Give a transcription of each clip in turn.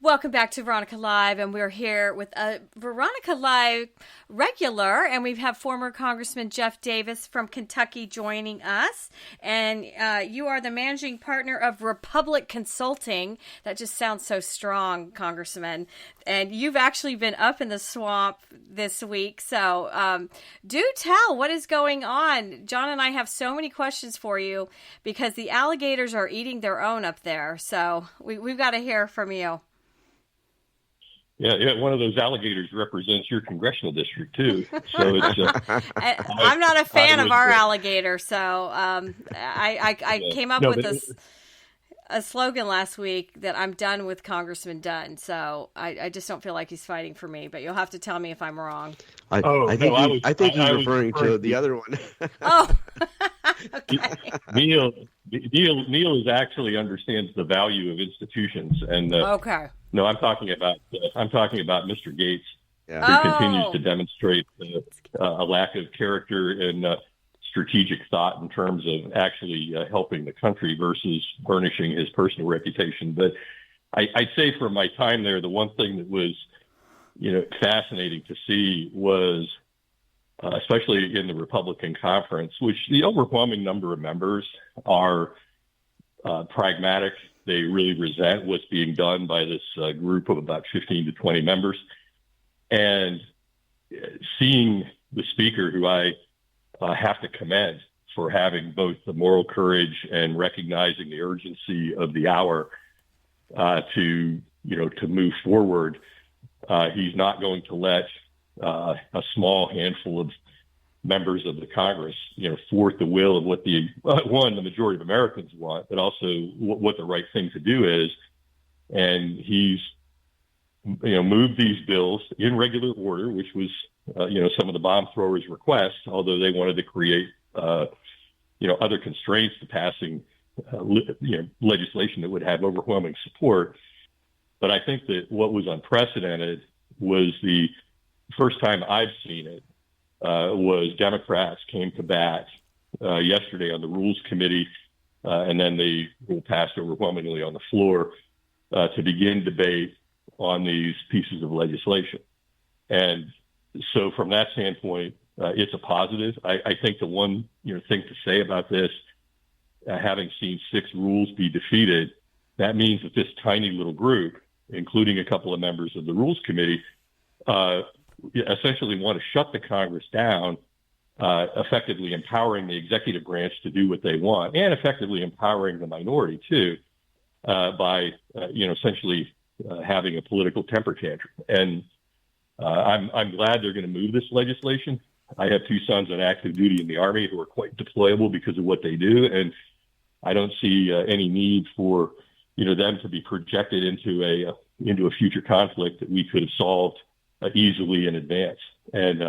Welcome back to Veronica Live, and we're here with a Veronica Live regular, and we have former Congressman Geoff Davis from Kentucky joining us, and you are the managing partner of Republic Consulting. That just sounds so strong, Congressman, and you've actually been up in the swamp this week, so do tell what is going on. John and I have so many questions for you because the alligators are eating their own up there, so we've got to hear from you. Yeah, one of those alligators represents your congressional district too. So it's. I'm not a fan of our alligator, so I came up with a slogan last week that I'm done with Congressman Dunn. So I just don't feel like he's fighting for me. But you'll have to tell me if I'm wrong. I think he's referring to the other one. Oh, okay. Neil is actually understands the value of institutions, and okay. No, I'm talking about Mr. Gates, who continues to demonstrate a lack of character and strategic thought in terms of actually helping the country versus burnishing his personal reputation. But I'd say from my time there, the one thing that was, fascinating to see was, especially in the Republican conference, which the overwhelming number of members are pragmatic. They really resent what's being done by this group of about 15 to 20 members. And seeing the speaker, who I have to commend for having both the moral courage and recognizing the urgency of the hour to move forward, he's not going to let a small handful of members of the Congress, thwart the will of what the majority of Americans want, but also what the right thing to do is. And he's, moved these bills in regular order, which was, some of the bomb throwers' requests, although they wanted to create, other constraints to passing, legislation that would have overwhelming support. But I think that what was unprecedented was the first time I've seen it, was Democrats came to bat yesterday on the Rules Committee, and then they passed overwhelmingly on the floor to begin debate on these pieces of legislation. And so from that standpoint, it's a positive. I think the one thing to say about this, having seen 6 rules be defeated, that means that this tiny little group, including a couple of members of the Rules Committee, essentially want to shut the Congress down, effectively empowering the executive branch to do what they want, and effectively empowering the minority too, by essentially having a political temper tantrum. And I'm glad they're going to move this legislation. I have 2 sons on active duty in the Army who are quite deployable because of what they do, and I don't see any need for them to be projected into a future conflict that we could have solved easily in advance. And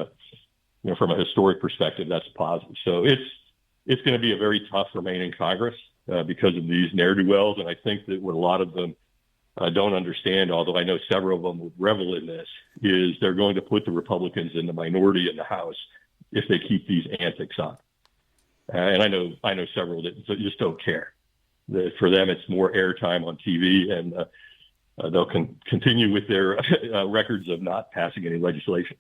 from a historic perspective, that's a positive. So it's going to be a very tough remaining Congress because of these ne'er-do-wells. And I think that what a lot of them don't understand, although I know several of them would revel in this, is they're going to put the Republicans in the minority in the House if they keep these antics up. And I know several that just don't care. For them, it's more airtime on TV, and they'll continue with their records of not passing any legislation.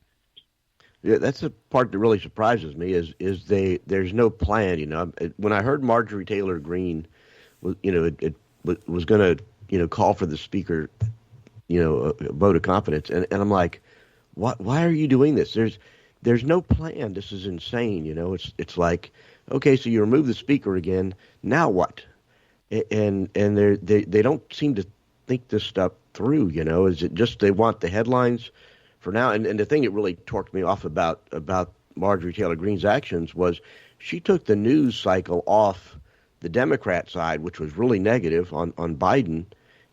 Yeah, that's the part that really surprises me is there's no plan. When I heard Marjorie Taylor Greene, was going to call for the speaker, a vote of confidence, and I'm like, why are you doing this? There's no plan. This is insane. It's like, okay, so you remove the speaker again. Now what? And they don't seem to think this stuff through. Is it just they want the headlines for now? And the thing that really torqued me off about Marjorie Taylor Greene's actions was she took the news cycle off the Democrat side, which was really negative on Biden,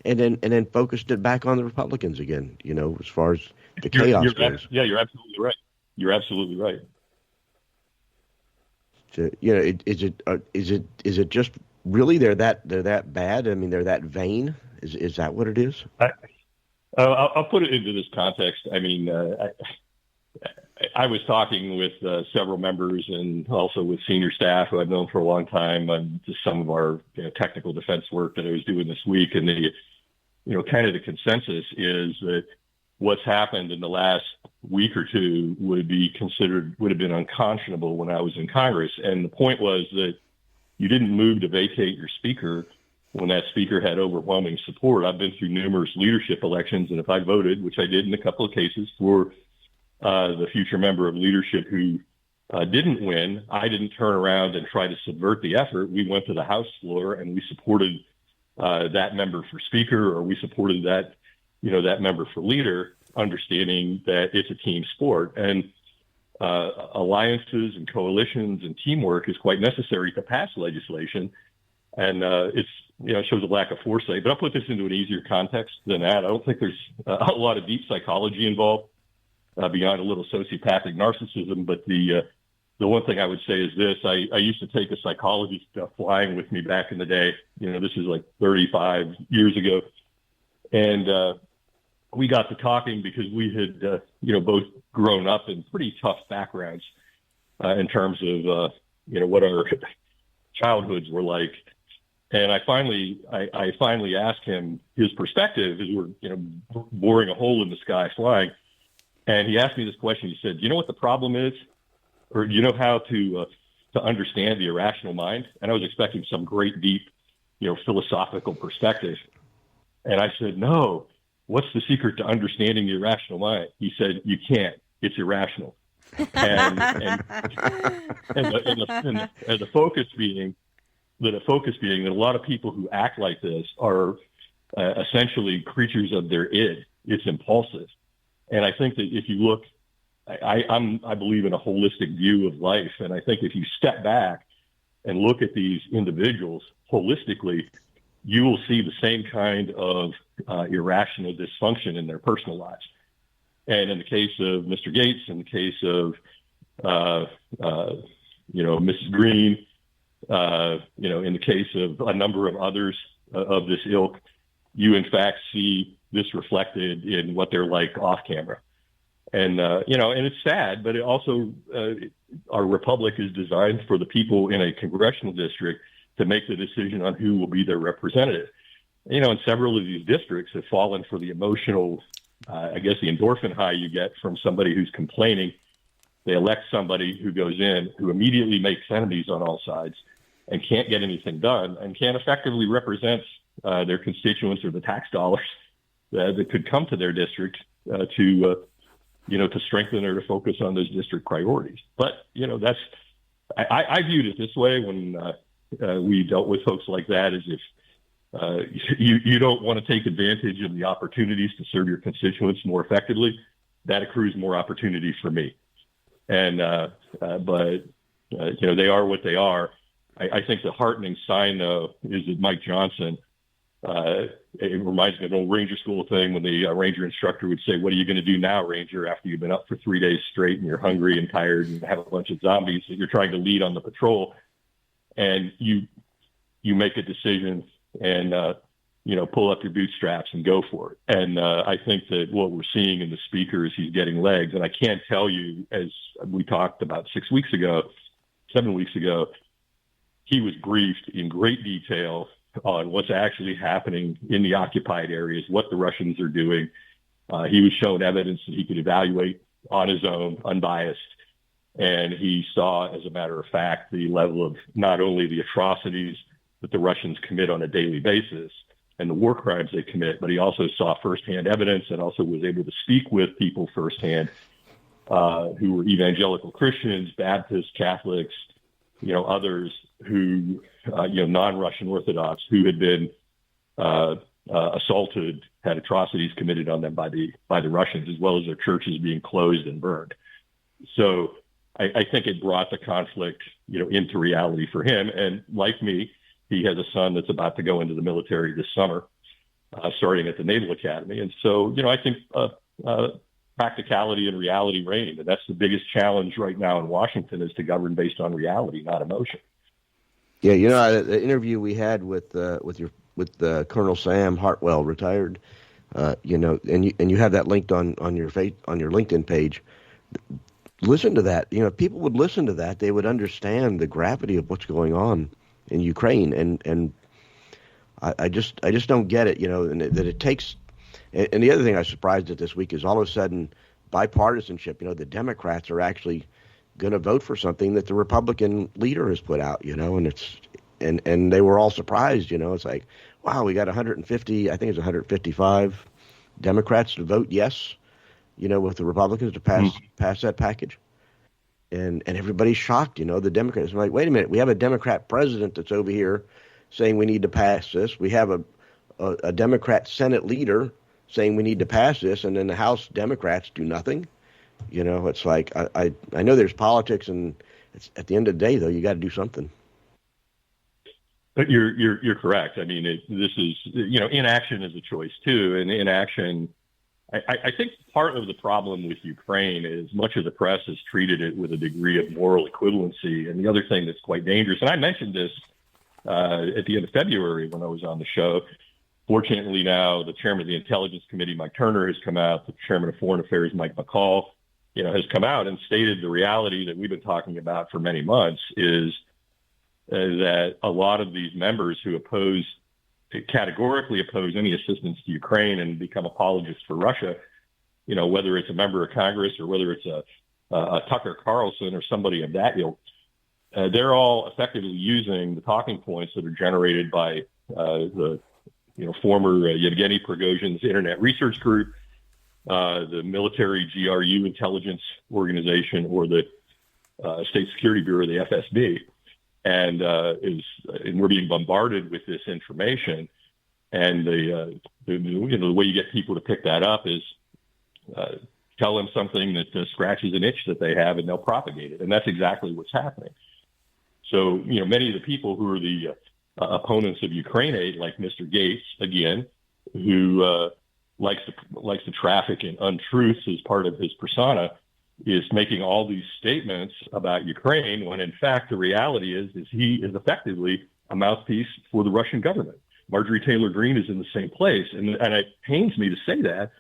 and then focused it back on the Republicans again. As far as the chaos goes. Yeah, you're absolutely right. You're absolutely right. So, is it just really they're that bad? I mean, they're that vain. Is that what it is? I'll put it into this context. I mean, I was talking with several members and also with senior staff who I've known for a long time on just some of our technical defense work that I was doing this week, and kind of the consensus is that what's happened in the last week or two would have been unconscionable when I was in Congress. And the point was that you didn't move to vacate your speaker when that speaker had overwhelming support. I've been through numerous leadership elections, and if I voted, which I did in a couple of cases, for the future member of leadership who didn't win, I didn't turn around and try to subvert the effort. We went to the House floor and we supported that member for speaker, or we supported that member for leader, understanding that it's a team sport. And alliances and coalitions and teamwork is quite necessary to pass legislation. And it shows a lack of foresight. But I'll put this into an easier context than that. I don't think there's a lot of deep psychology involved beyond a little sociopathic narcissism. But the one thing I would say is this. I used to take a psychologist flying with me back in the day. This is like 35 years ago. And we got to talking because we had, both grown up in pretty tough backgrounds in terms of, what our childhoods were like. And I finally asked him his perspective as we're, boring a hole in the sky flying. And he asked me this question. He said, "Do you know what the problem is? Or do you know how to understand the irrational mind?" And I was expecting some great, deep, philosophical perspective. And I said, "No. What's the secret to understanding the irrational mind?" He said, "You can't. It's irrational." And the focus being that a lot of people who act like this are essentially creatures of their id. It's impulsive. And I think that if you look, I believe in a holistic view of life. And I think if you step back and look at these individuals holistically, you will see the same kind of irrational dysfunction in their personal lives. And in the case of Mr. Gates, in the case of, Mrs. Green, in the case of a number of others of this ilk, you in fact see this reflected in what they're like off camera. And, and it's sad, but it also, our republic is designed for the people in a congressional district to make the decision on who will be their representative. And several of these districts have fallen for the emotional, the endorphin high you get from somebody who's complaining. They elect somebody who goes in, who immediately makes enemies on all sides and can't get anything done and can't effectively represent their constituents or the tax dollars that could come to their district to strengthen or to focus on those district priorities. But, I viewed it this way when we dealt with folks like that, as if you don't want to take advantage of the opportunities to serve your constituents more effectively. That accrues more opportunities for me. And but they are what they are. I think the heartening sign, though, is that Mike Johnson. It reminds me of an old Ranger School thing when the Ranger instructor would say, "What are you going to do now, Ranger, after you've been up for 3 days straight and you're hungry and tired and have a bunch of zombies that you're trying to lead on the patrol?" And you make a decision and, pull up your bootstraps and go for it. And I think that what we're seeing in the speaker is he's getting legs. And I can't tell you, as we talked about 7 weeks ago, he was briefed in great detail on what's actually happening in the occupied areas, what the Russians are doing. He was shown evidence that he could evaluate on his own, unbiased. And he saw, as a matter of fact, the level of not only the atrocities that the Russians commit on a daily basis and the war crimes they commit, but he also saw firsthand evidence and also was able to speak with people firsthand who were evangelical Christians, Baptists, Catholics, others who, non-Russian Orthodox who had been assaulted, had atrocities committed on them by the Russians, as well as their churches being closed and burned. So I think it brought the conflict, into reality for him. And like me, he has a son that's about to go into the military this summer, starting at the Naval Academy. And so, I think practicality and reality reign. And that's the biggest challenge right now in Washington, is to govern based on reality, not emotion. Yeah, the interview we had with Colonel Sam Hartwell, retired, and you have that linked on your LinkedIn page. Listen to that. If people would listen to that, they would understand the gravity of what's going on in Ukraine. And I just don't get it, and that it takes. And the other thing I was surprised at this week is all of a sudden bipartisanship. The Democrats are actually going to vote for something that the Republican leader has put out. And they were all surprised. It's like, wow, we got 150. I think it's 155 Democrats to vote yes. With the Republicans to pass that package. And everybody's shocked, the Democrats are like, wait a minute, we have a Democrat president that's over here saying we need to pass this. We have a Democrat Senate leader saying we need to pass this, and then the House Democrats do nothing. It's like, I know there's politics, and it's, at the end of the day, though, you got to do something. But you're correct. I mean, this is, inaction is a choice too, and inaction. I think part of the problem with Ukraine is much of the press has treated it with a degree of moral equivalency. And the other thing that's quite dangerous, and I mentioned this at the end of February when I was on the show. Fortunately, now the chairman of the Intelligence Committee, Mike Turner, has come out. The chairman of Foreign Affairs, Mike McCall, has come out and stated the reality that we've been talking about for many months is that a lot of these members who categorically oppose any assistance to Ukraine and become apologists for Russia, whether it's a member of Congress or whether it's a Tucker Carlson or somebody of that ilk, they're all effectively using the talking points that are generated by the former Yevgeny Prigozhin's Internet Research Group, the military GRU intelligence organization, or the State Security Bureau, the FSB. And we're being bombarded with this information, and the way you get people to pick that up is tell them something that scratches an itch that they have, and they'll propagate it, and that's exactly what's happening. So many of the people who are the opponents of Ukraine aid, like Mr. Gates, again, who likes to traffic in untruths as part of his persona, is making all these statements about Ukraine when, in fact, the reality is he is effectively a mouthpiece for the Russian government. Marjorie Taylor Greene is in the same place. And it pains me to say that,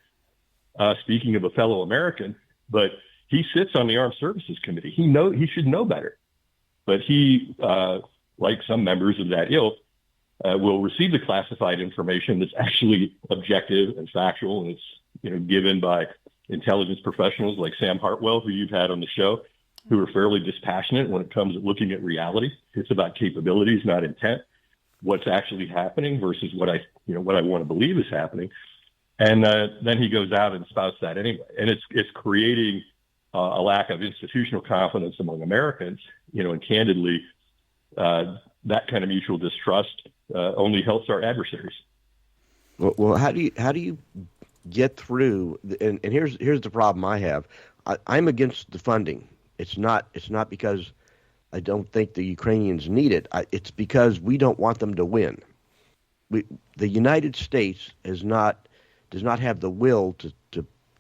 speaking of a fellow American, but he sits on the Armed Services Committee. He should know better. But he, like some members of that ilk, will receive the classified information that's actually objective and factual, and it's given by intelligence professionals like Sam Hartwell, who you've had on the show, who are fairly dispassionate when it comes to looking at reality. It's about capabilities, not intent, what's actually happening versus what I want to believe is happening. And then he goes out and spouts that anyway. And it's creating a lack of institutional confidence among Americans, and candidly, that kind of mutual distrust only helps our adversaries. Well, how do you get through? And here's the problem I have. I'm against the funding. It's not because I don't think the Ukrainians need it. It's because we don't want them to win. The United States does not have the will to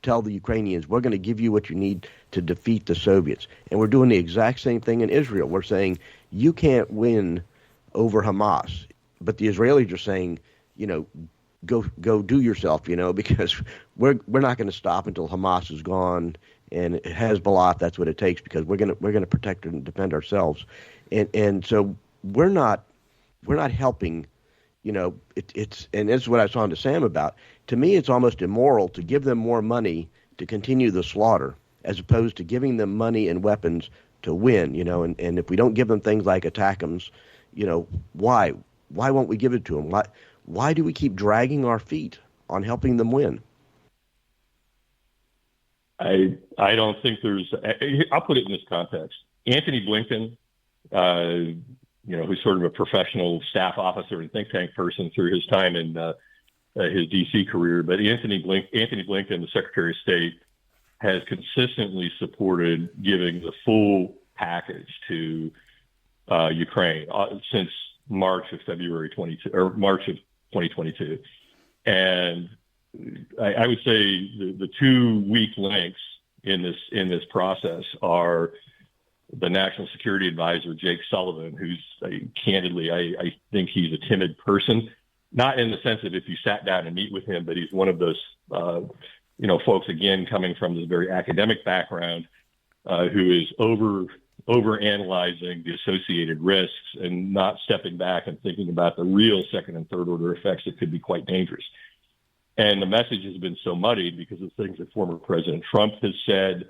tell the Ukrainians, we're going to give you what you need to defeat the Soviets. And we're doing the exact same thing in Israel. We're saying you can't win over Hamas, but the Israelis are saying, go do yourself, because we're not going to stop until Hamas is gone, and Hezbollah, if that's what it takes, because we're going to protect and defend ourselves, and so we're not helping, it's and this is what I was talking to Sam about. To me, it's almost immoral to give them more money to continue the slaughter, as opposed to giving them money and weapons to win, and if we don't give them things like ATACMS, why won't we give it to them? Why do we keep dragging our feet on helping them win? I don't think I'll put it in this context. Anthony Blinken, who's sort of a professional staff officer and think tank person through his time in his D.C. career, but Anthony Blinken, the Secretary of State, has consistently supported giving the full package to Ukraine since March of 2022. And I would say the two weak links in this process are the National Security Advisor, Jake Sullivan, who's candidly, I think he's a timid person, not in the sense of if you sat down and meet with him, but he's one of those, folks, again, coming from this very academic background, who is overanalyzing the associated risks and not stepping back and thinking about the real second and third order effects that could be quite dangerous. And the message has been so muddied because of things that former President Trump has said,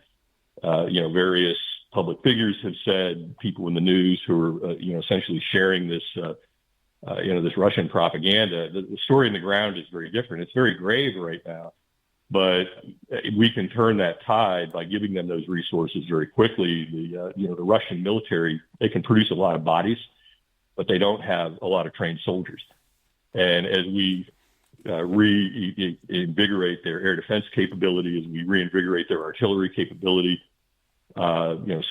various public figures have said, people in the news who are, essentially sharing this, this Russian propaganda. The story on the ground is very different. It's very grave right now, but we can turn that tide by giving them those resources very quickly. The Russian military, they can produce a lot of bodies, but they don't have a lot of trained soldiers. And as we reinvigorate their air defense capability, as we reinvigorate their artillery capability,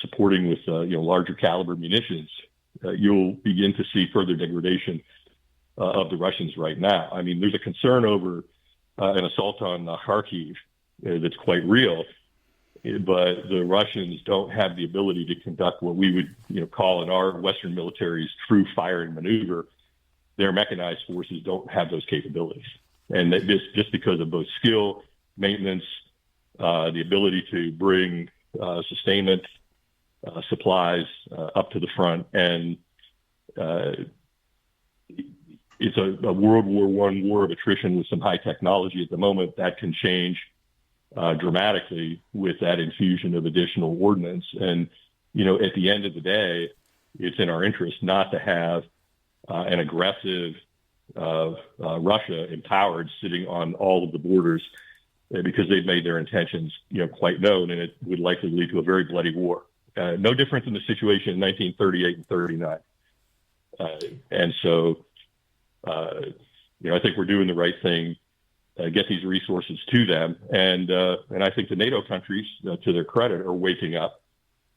supporting with larger caliber munitions, you'll begin to see further degradation of the Russians right now. I mean, there's a concern over an assault on Kharkiv that's quite real, but the Russians don't have the ability to conduct what we would call in our Western military's true fire and maneuver. Their mechanized forces don't have those capabilities. And this just because of both skill, maintenance, the ability to bring sustainment supplies up to the front. And it's a World War I war of attrition with some high technology at the moment. That can change dramatically with that infusion of additional ordnance. And, at the end of the day, it's in our interest not to have an aggressive Russia empowered sitting on all of the borders because they've made their intentions, quite known, and it would likely lead to a very bloody war. No different than the situation in 1938 and 39. And so, I think we're doing the right thing, get these resources to them. And I think the NATO countries, to their credit, are waking up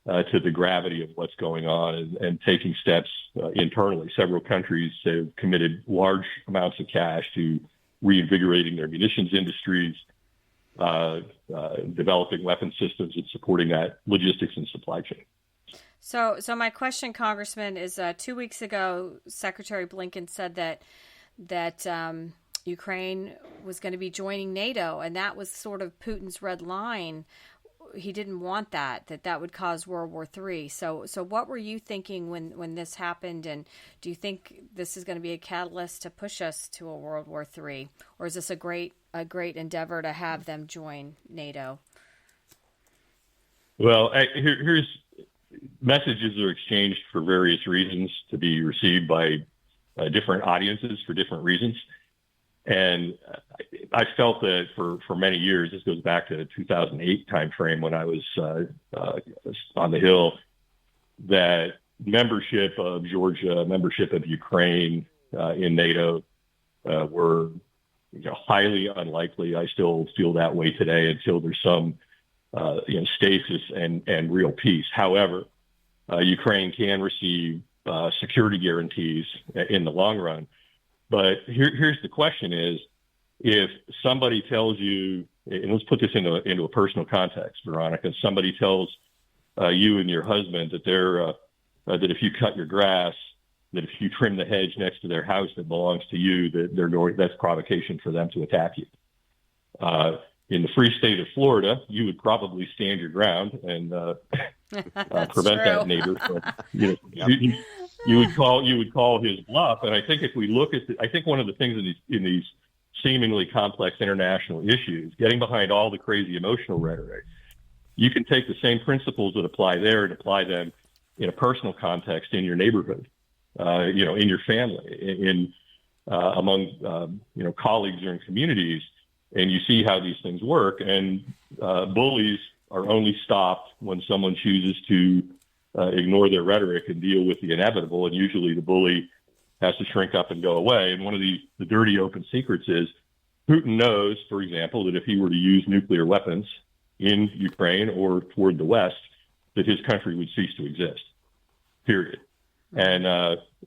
to the gravity of what's going on and taking steps internally. Several countries have committed large amounts of cash to reinvigorating their munitions industries, developing weapon systems and supporting that logistics and supply chain. So my question, Congressman, is 2 weeks ago, Secretary Blinken said that Ukraine was going to be joining NATO, and that was sort of Putin's red line. He didn't want that would cause World War III. So what were you thinking when this happened, and do you think this is going to be a catalyst to push us to a World War III, or is this a great endeavor to have them join NATO? Well, here's messages are exchanged for various reasons to be received by different audiences for different reasons. And I felt that for many years, this goes back to the 2008 timeframe when I was on the Hill, that membership of Georgia, membership of Ukraine in NATO were highly unlikely. I still feel that way today until there's some stasis and real peace. However, Ukraine can receive security guarantees in the long run. But here's the question is, if somebody tells you, and let's put this into a personal context, Veronica, somebody tells you and your husband that that if you cut your grass, that if you trim the hedge next to their house that belongs to you, that that's provocation for them to attack you. In the free state of Florida, you would probably stand your ground and prevent that neighbor. You would call his bluff. And I think if we look at, I think one of the things in these seemingly complex international issues, getting behind all the crazy emotional rhetoric, you can take the same principles that apply there and apply them in a personal context in your neighborhood, in your family, among colleagues or in communities, and you see how these things work. And bullies are only stopped when someone chooses to ignore their rhetoric and deal with the inevitable. And usually the bully has to shrink up and go away. And one of the dirty open secrets is Putin knows, for example, that if he were to use nuclear weapons in Ukraine or toward the West, that his country would cease to exist, period. And,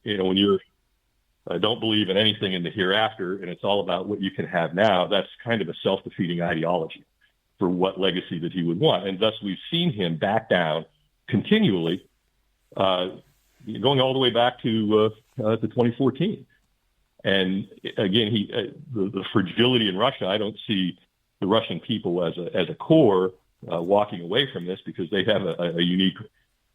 when you're don't believe in anything in the hereafter and it's all about what you can have now, that's kind of a self-defeating ideology for what legacy that he would want. And thus we've seen him back down continually, going all the way back to 2014. And again, the fragility in Russia, I don't see the Russian people as a core walking away from this because they have a unique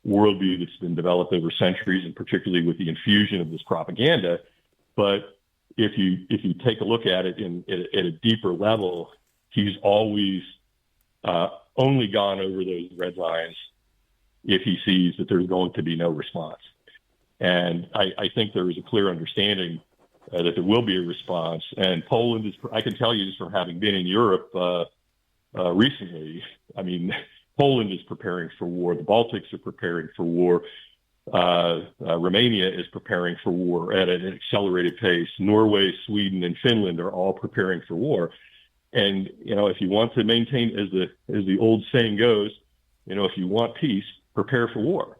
worldview that's been developed over centuries, and particularly with the infusion of this propaganda. But if you take a look at it at a deeper level, he's always only gone over those red lines if he sees that there's going to be no response. And I think there is a clear understanding that there will be a response. And Poland is, I can tell you this from having been in Europe recently. I mean, Poland is preparing for war. The Baltics are preparing for war. Romania is preparing for war at an accelerated pace. Norway, Sweden, and Finland are all preparing for war. And, if you want to maintain, as the old saying goes, if you want peace, prepare for war.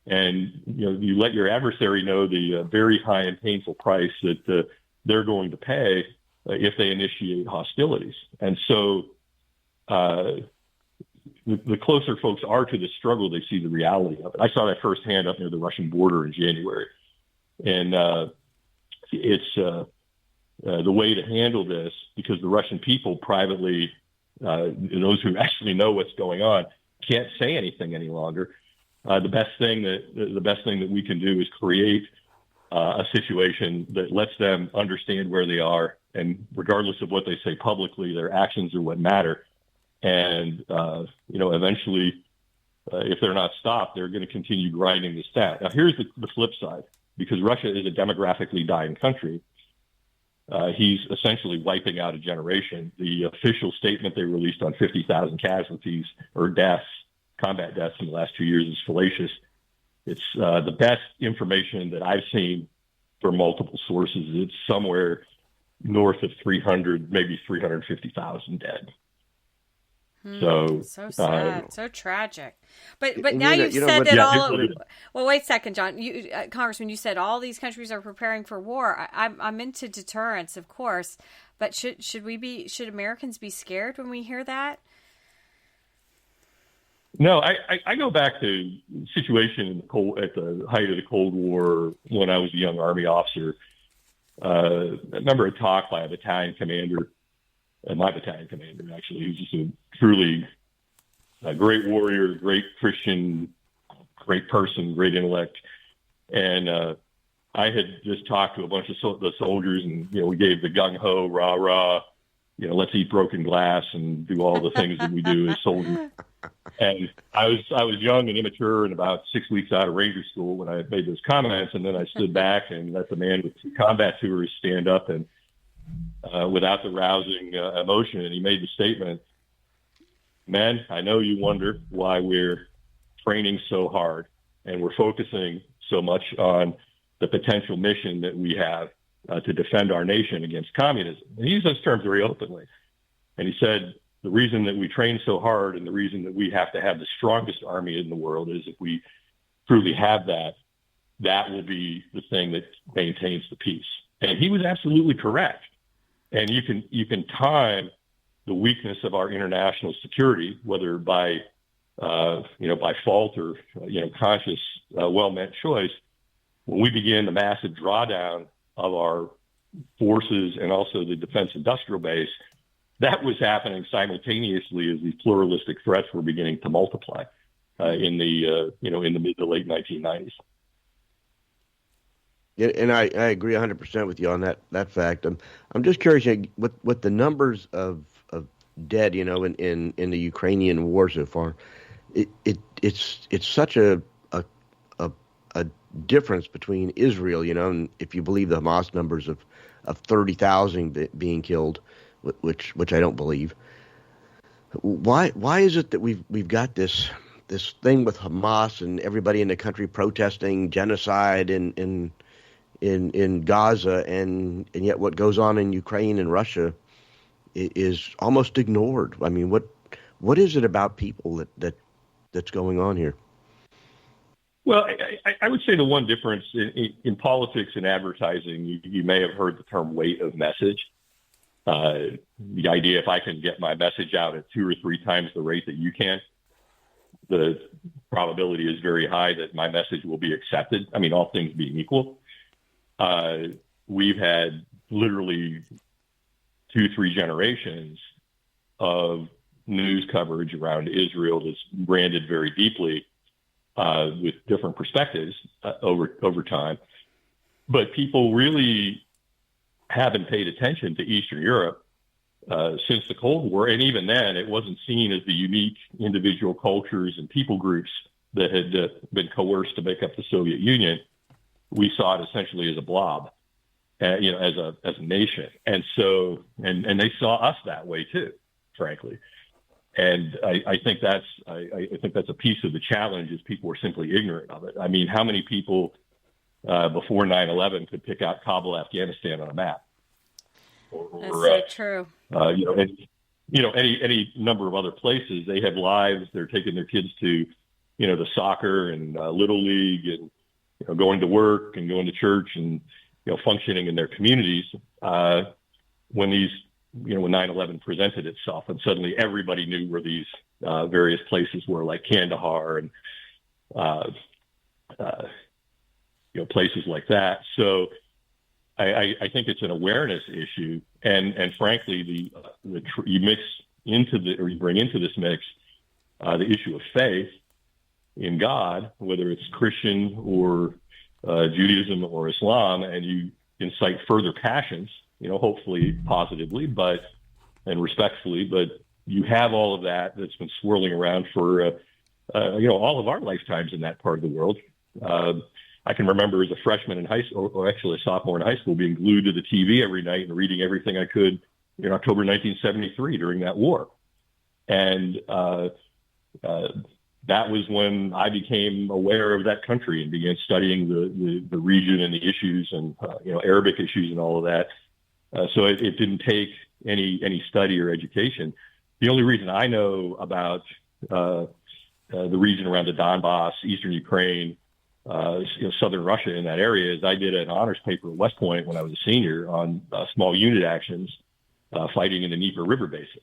And, you let your adversary know the very high and painful price that they're going to pay if they initiate hostilities. And so the closer folks are to the struggle, they see the reality of it. I saw that firsthand up near the Russian border in January. And it's the way to handle this, because the Russian people privately, those who actually know what's going on, can't say anything any longer. The best thing that we can do is create a situation that lets them understand where they are, and regardless of what they say publicly, their actions are what matter. And eventually, if they're not stopped, they're going to continue grinding this down. Now, here's the flip side: because Russia is a demographically dying country, he's essentially wiping out a generation. The official statement they released on 50,000 casualties or deaths, combat deaths in the last 2 years, is fallacious. It's the best information that I've seen from multiple sources. It's somewhere north of 300, maybe 350,000 dead. So sad, so tragic. But now you've said that all. Well, wait a second, John. Congressman, you said all these countries are preparing for war. I'm into deterrence, of course, but should Americans be scared when we hear that? No, I go back to the situation at the height of the Cold War when I was a young Army officer. I remember a talk by a battalion commander, my battalion commander, actually. He was just a truly great warrior, great Christian, great person, great intellect. And I had just talked to a bunch of the soldiers, and, we gave the gung-ho, rah-rah, let's eat broken glass and do all the things that we do as soldiers. And I was young and immature and about 6 weeks out of Ranger School when I made those comments. And then I stood back and let the man with 2 combat tours stand up and without the rousing emotion. And he made the statement, "Men, I know you wonder why we're training so hard and we're focusing so much on the potential mission that we have to defend our nation against communism." And he used those terms very openly. And he said, the reason that we train so hard and the reason that we have to have the strongest army in the world is if we truly have that, that will be the thing that maintains the peace. And he was absolutely correct. And you can time the weakness of our international security, whether by fault or conscious, well-meant choice, when we begin the massive drawdown of our forces and also the defense industrial base. That was happening simultaneously as these pluralistic threats were beginning to multiply in the mid to late 1990s. Yeah, and I agree 100% with you on that fact. I'm just curious what the numbers of dead, in the Ukrainian war so far. It's such a difference between Israel, and if you believe the Hamas numbers of 30,000 being killed, which I don't believe. Why is it that we've got this thing with Hamas and everybody in the country protesting genocide in Gaza, and yet what goes on in Ukraine and Russia is almost ignored? I mean, what is it about people that's going on here? Well, I would say the one difference in politics and advertising, you may have heard the term weight of message. The idea, if I can get my message out at 2 or 3 times the rate that you can, the probability is very high that my message will be accepted. I mean, all things being equal. We've had literally 2-3 generations of news coverage around Israel that's branded very deeply with different perspectives over time. But people really haven't paid attention to Eastern Europe since the Cold War. And even then, it wasn't seen as the unique individual cultures and people groups that had been coerced to make up the Soviet Union. We saw it essentially as a blob, as a nation. And so, and they saw us that way too, frankly. And I think that's a piece of the challenge is people were simply ignorant of it. I mean, how many people before 9/11 could pick out Kabul, Afghanistan on a map? That's so true. Any number of other places. They have lives. They're taking their kids to, the soccer and Little League and, going to work and going to church and, functioning in their communities. When 9/11 presented itself, and suddenly everybody knew where these various places were, like Kandahar and places like that. So I think it's an awareness issue, and frankly, you bring into this mix the issue of faith in God, whether it's Christian or Judaism or Islam, and you incite further passions. Hopefully positively, and respectfully, but you have all of that that's been swirling around for, all of our lifetimes in that part of the world. I can remember as a freshman in high school, or actually a sophomore in high school, being glued to the TV every night and reading everything I could in October 1973 during that war. And that was when I became aware of that country and began studying the region and the issues and, Arabic issues and all of that. So it didn't take any study or education. The only reason I know about the region around the Donbass, Eastern Ukraine, Southern Russia in that area is I did an honors paper at West Point when I was a senior on small unit actions fighting in the Dnieper River Basin.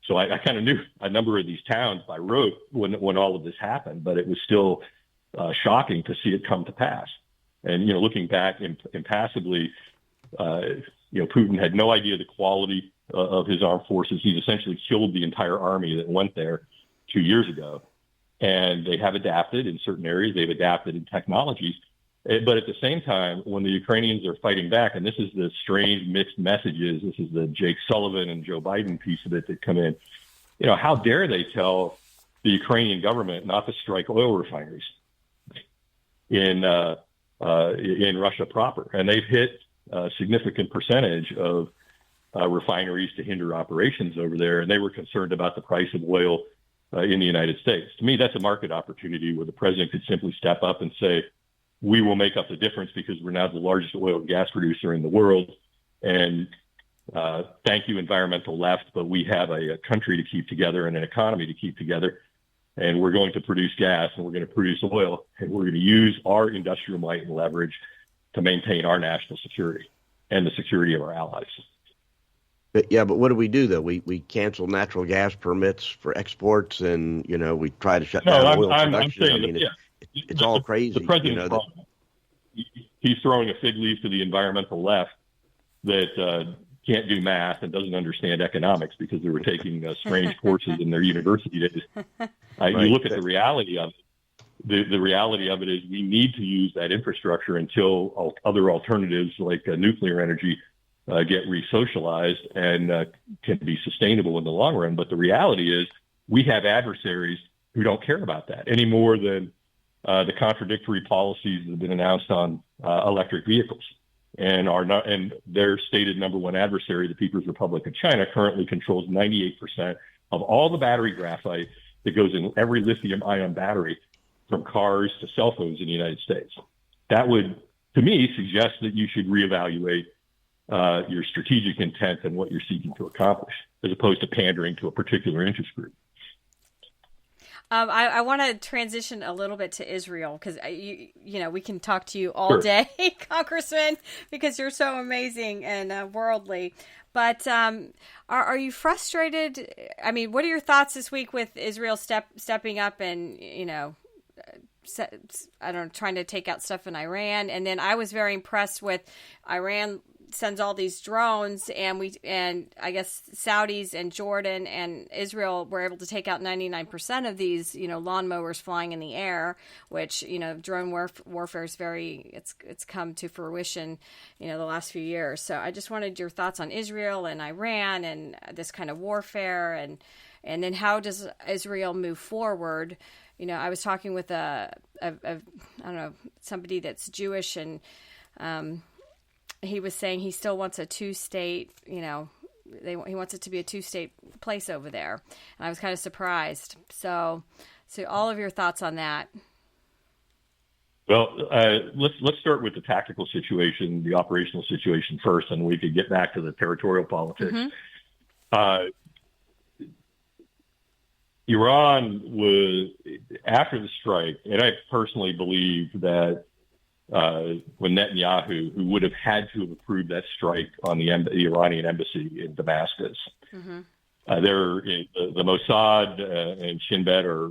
So I kind of knew a number of these towns by rote when all of this happened, but it was still shocking to see it come to pass. And, looking back impassively, Putin had no idea the quality of his armed forces. He's essentially killed the entire army that went there 2 years ago. And they have adapted in certain areas. They've adapted in technologies. But at the same time, when the Ukrainians are fighting back, and this is the strange mixed messages, this is the Jake Sullivan and Joe Biden piece of it that come in, how dare they tell the Ukrainian government not to strike oil refineries in Russia proper? And they've hit a significant percentage of refineries to hinder operations over there, and they were concerned about the price of oil in the United States. To me, that's a market opportunity where the president could simply step up and say, we will make up the difference because we're now the largest oil and gas producer in the world, and thank you, environmental left, but we have a country to keep together and an economy to keep together, and we're going to produce gas and we're going to produce oil, and we're going to use our industrial might and leverage to maintain our national security and the security of our allies. But what do we do, though? We cancel natural gas permits for exports, and, we try to shut down oil production. It's all crazy. The president, he's throwing a fig leaf to the environmental left that can't do math and doesn't understand economics because they were taking strange courses in their university days. Right. You look at the reality of it. The reality of it is we need to use that infrastructure until other alternatives like nuclear energy get re-socialized and can be sustainable in the long run. But the reality is we have adversaries who don't care about that any more than the contradictory policies that have been announced on electric vehicles. And their stated number one adversary, the People's Republic of China, currently controls 98% of all the battery graphite that goes in every lithium-ion battery from cars to cell phones in the United States. That would, to me, suggest that you should reevaluate your strategic intent and what you're seeking to accomplish, as opposed to pandering to a particular interest group. I want to transition a little bit to Israel because we can talk to you all day, Congressman, because you're so amazing and worldly. But are you frustrated? I mean, what are your thoughts this week with Israel stepping up and trying to take out stuff in Iran? And then I was very impressed with Iran sends all these drones, and I guess Saudis and Jordan and Israel were able to take out 99% of these, lawnmowers flying in the air, which, drone warfare is it's come to fruition, the last few years. So I just wanted your thoughts on Israel and Iran and this kind of warfare, and then how does Israel move forward? I was talking with I don't know, somebody that's Jewish, and he was saying he still wants a two-state, he wants it to be a two-state place over there. And I was kind of surprised. So all of your thoughts on that. Well, let's start with the tactical situation, the operational situation first, and we could get back to the territorial politics. Mm-hmm. Iran was, after the strike, and I personally believe that when Netanyahu, who would have had to have approved that strike on the Iranian embassy in Damascus, mm-hmm. The Mossad and Shin Bet are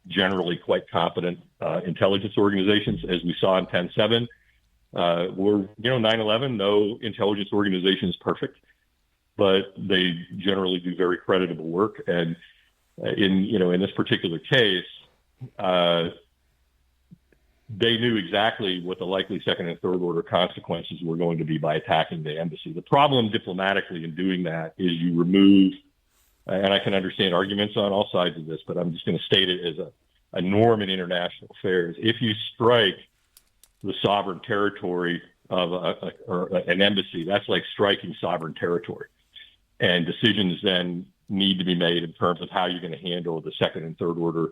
generally quite competent intelligence organizations, as we saw in 10/7. 9/11, no intelligence organization is perfect, but they generally do very creditable work. And in this particular case, they knew exactly what the likely second and third order consequences were going to be by attacking the embassy. The problem diplomatically in doing that is you remove, and I can understand arguments on all sides of this, but I'm just going to state it as a norm in international affairs. If you strike the sovereign territory of an embassy, that's like striking sovereign territory. And decisions then need to be made in terms of how you're going to handle the second and third order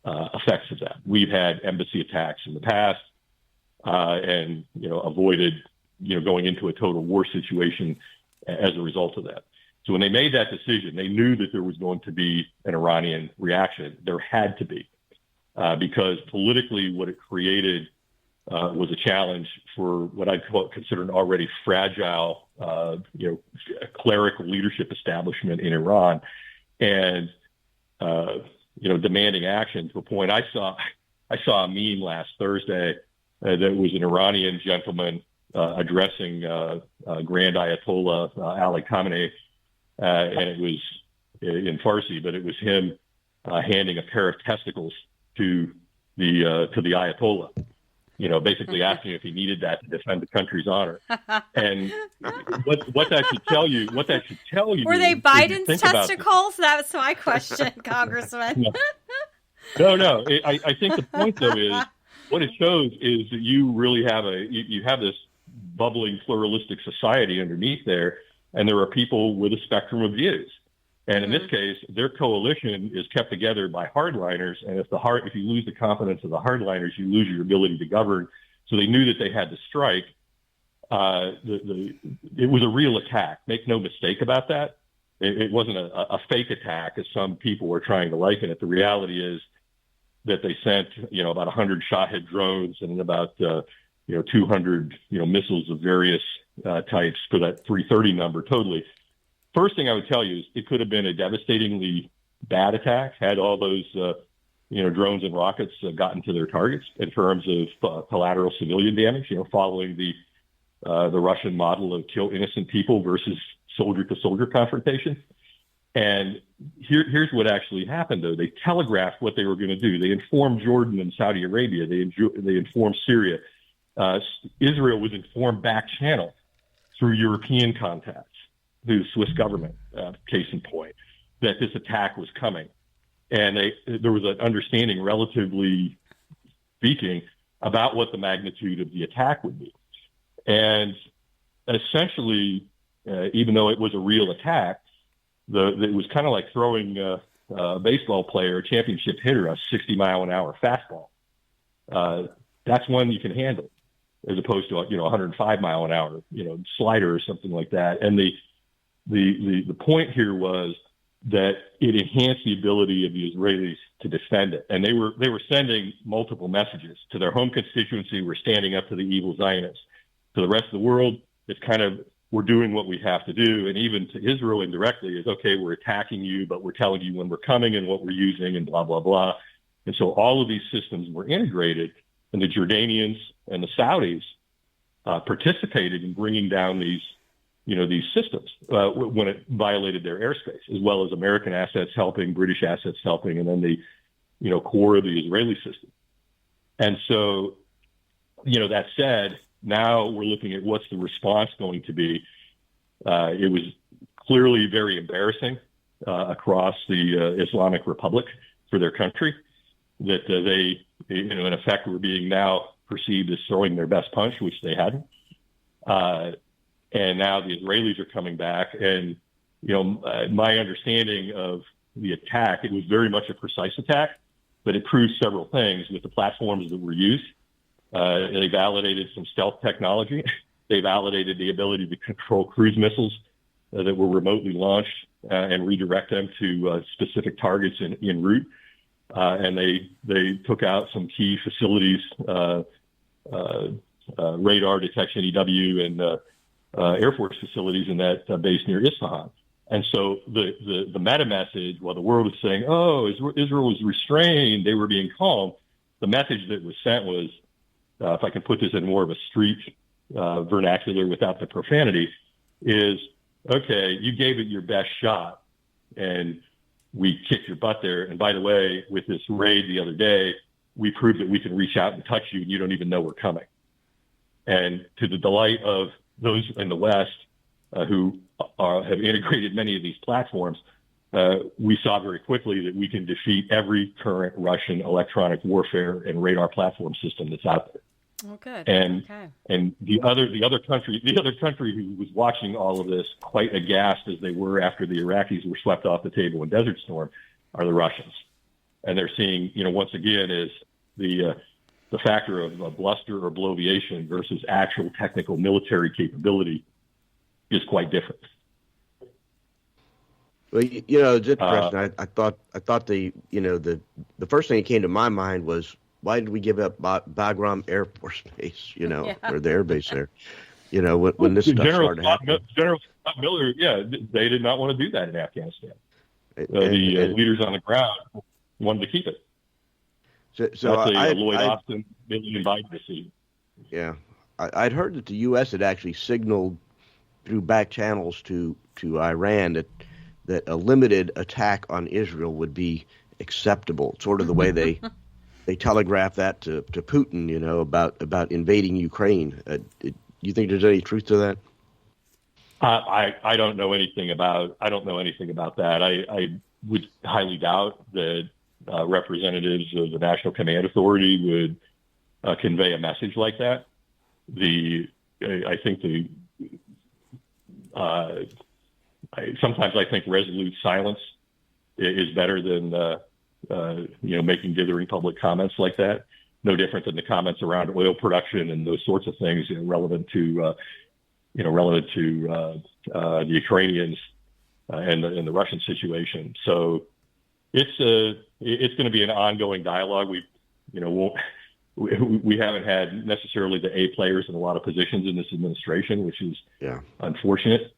effects of that. We've had embassy attacks in the past, and avoided going into a total war situation as a result of that. So when they made that decision, they knew that there was going to be an Iranian reaction. There had to be, because politically, what it created was a challenge for what I'd consider an already fragile, clerical leadership establishment in Iran, and demanding action to a point. I saw a meme last Thursday that was an Iranian gentleman addressing Grand Ayatollah Ali Khamenei, and it was in Farsi, but it was him handing a pair of testicles to the Ayatollah. Basically asking if he needed that to defend the country's honor. And what that should tell you, were they Biden's testicles? That was my question, Congressman. No. I think the point though is what it shows is that you really have you have this bubbling pluralistic society underneath there, and there are people with a spectrum of views. And in this case, their coalition is kept together by hardliners. And if you lose the confidence of the hardliners, you lose your ability to govern. So they knew that they had to strike. It was a real attack. Make no mistake about that. It wasn't a fake attack, as some people were trying to liken it. The reality is that they sent, about 100 Shahed drones and about, 200, missiles of various types for that 330 number totally. First thing I would tell you is it could have been a devastatingly bad attack had all those, drones and rockets gotten to their targets in terms of collateral civilian damage, following the Russian model of kill innocent people versus soldier-to-soldier confrontation. And here's what actually happened, though. They telegraphed what they were going to do. They informed Jordan and Saudi Arabia. They informed Syria. Israel was informed back channel through European contacts, through the Swiss government, case in point, that this attack was coming. And there was an understanding, relatively speaking, about what the magnitude of the attack would be. And essentially, even though it was a real attack, it was kind of like throwing a baseball player, a championship hitter, a 60-mile-an-hour fastball. That's one you can handle, as opposed to 105-mile-an-hour slider or something like that. And the point here was that it enhanced the ability of the Israelis to defend it. And they were sending multiple messages to their home constituency. We're standing up to the evil Zionists. To the rest of the world, it's kind of, we're doing what we have to do. And even to Israel indirectly is, okay, we're attacking you, but we're telling you when we're coming and what we're using and blah, blah, blah. And so all of these systems were integrated, and the Jordanians and the Saudis participated in bringing down these systems when it violated their airspace, as well as American assets helping, British assets helping, and then the core of the Israeli system. And so, that said, now we're looking at what's the response going to be. It was clearly very embarrassing across the Islamic Republic for their country that they, in effect, were being now perceived as throwing their best punch, which they hadn't. And now the Israelis are coming back. And, my understanding of the attack, it was very much a precise attack, but it proved several things with the platforms that were used. They validated some stealth technology. They validated the ability to control cruise missiles that were remotely launched and redirect them to specific targets en route. And they took out some key facilities, radar detection, EW, and Air Force facilities in that base near Isfahan. And so the meta message, while the world was saying, oh, Israel was restrained, they were being calm, the message that was sent was, if I can put this in more of a street vernacular without the profanity, is, okay, you gave it your best shot, and we kicked your butt there. And by the way, with this raid the other day, we proved that we can reach out and touch you, and you don't even know we're coming. And to the delight of those in the West who have integrated many of these platforms, we saw very quickly that we can defeat every current Russian electronic warfare and radar platform system that's out there. Oh, good. And okay. And the other country who was watching all of this quite aghast as they were after the Iraqis were swept off the table in Desert Storm are the Russians, and they're seeing once again is the factor of bluster or bloviation versus actual technical military capability is quite different. Well, it's interesting. I thought the first thing that came to my mind was, why did we give up Bagram Air Force Base, or the air base there, when this stuff started happening? General Scott Miller, they did not want to do that in Afghanistan. The leaders on the ground wanted to keep it. So that's a Lloyd Austin, Billy and Biden decision. Yeah. I'd heard that the U.S. had actually signaled through back channels to Iran that a limited attack on Israel would be acceptable, sort of the way they telegraphed that to Putin, about invading Ukraine. You think there's any truth to that? I don't know anything about that. I would highly doubt that representatives of the National Command Authority would convey a message like that. Sometimes I think resolute silence is better than making dithering public comments like that. No different than the comments around oil production and those sorts of things relevant to the Ukrainians and the Russian situation. So it's going to be an ongoing dialogue. We haven't had necessarily the A players in a lot of positions in this administration, which is unfortunate.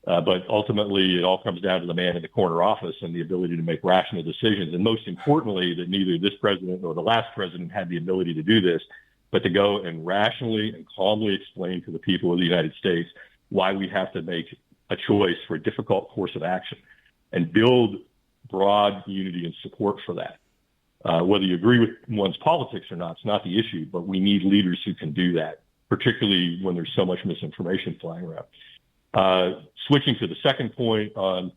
But ultimately, it all comes down to the man in the corner office and the ability to make rational decisions. And most importantly, that neither this president nor the last president had the ability to do this, but to go and rationally and calmly explain to the people of the United States why we have to make a choice for a difficult course of action and build broad unity and support for that. Whether you agree with one's politics or not, it's not the issue, but we need leaders who can do that, particularly when there's so much misinformation flying around. Switching to the second point on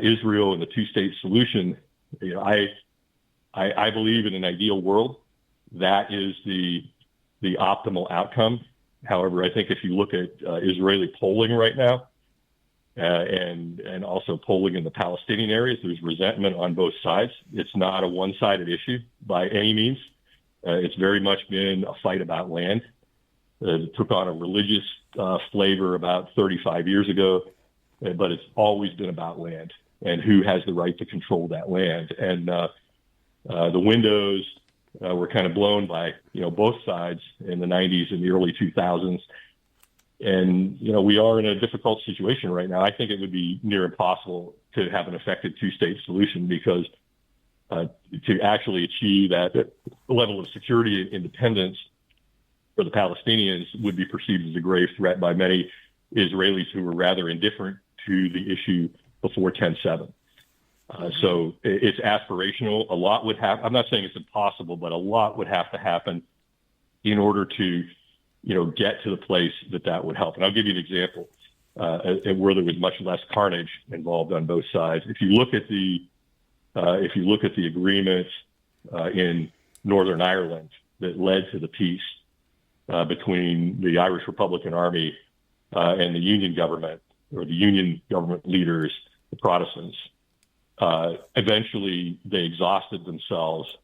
Israel and the two-state solution, I believe in an ideal world that is the optimal outcome. However, I think if you look at Israeli polling right now and also polling in the Palestinian areas, there's resentment on both sides. It's not a one-sided issue by any means. It's very much been a fight about land. It took on a religious flavor about 35 years ago, but it's always been about land and who has the right to control that land. And the windows were kind of blown by both sides in the 90s and the early 2000s. And we are in a difficult situation right now. I think it would be near impossible to have an effective two-state solution because to actually achieve that level of security and independence for the Palestinians would be perceived as a grave threat by many Israelis who were rather indifferent to the issue before 10/7. So it's aspirational. A lot would have. I'm not saying it's impossible, but a lot would have to happen in order to, get to the place that would help. And I'll give you an example where there was much less carnage involved on both sides. If you look at the agreement in Northern Ireland that led to the peace between the Irish Republican Army and the Union government, or the Union government leaders, the Protestants. Eventually, they exhausted themselves,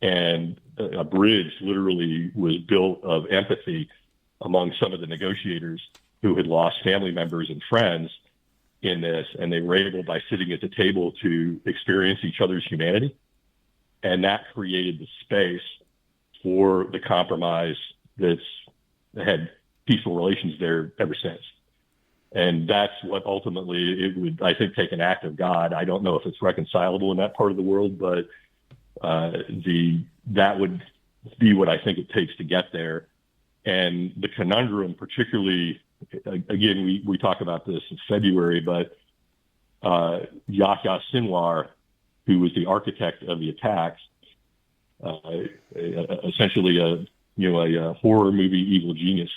and a bridge literally was built of empathy among some of the negotiators who had lost family members and friends in this, and they were able, by sitting at the table, to experience each other's humanity, and that created the space for the compromise that's had peaceful relations there ever since. And that's what ultimately it would, I think, take an act of God. I don't know if it's reconcilable in that part of the world, but that would be what I think it takes to get there. And the conundrum, particularly, again, we talk about this in February, but Yahya Sinwar, who was the architect of the attacks, essentially a horror movie evil genius,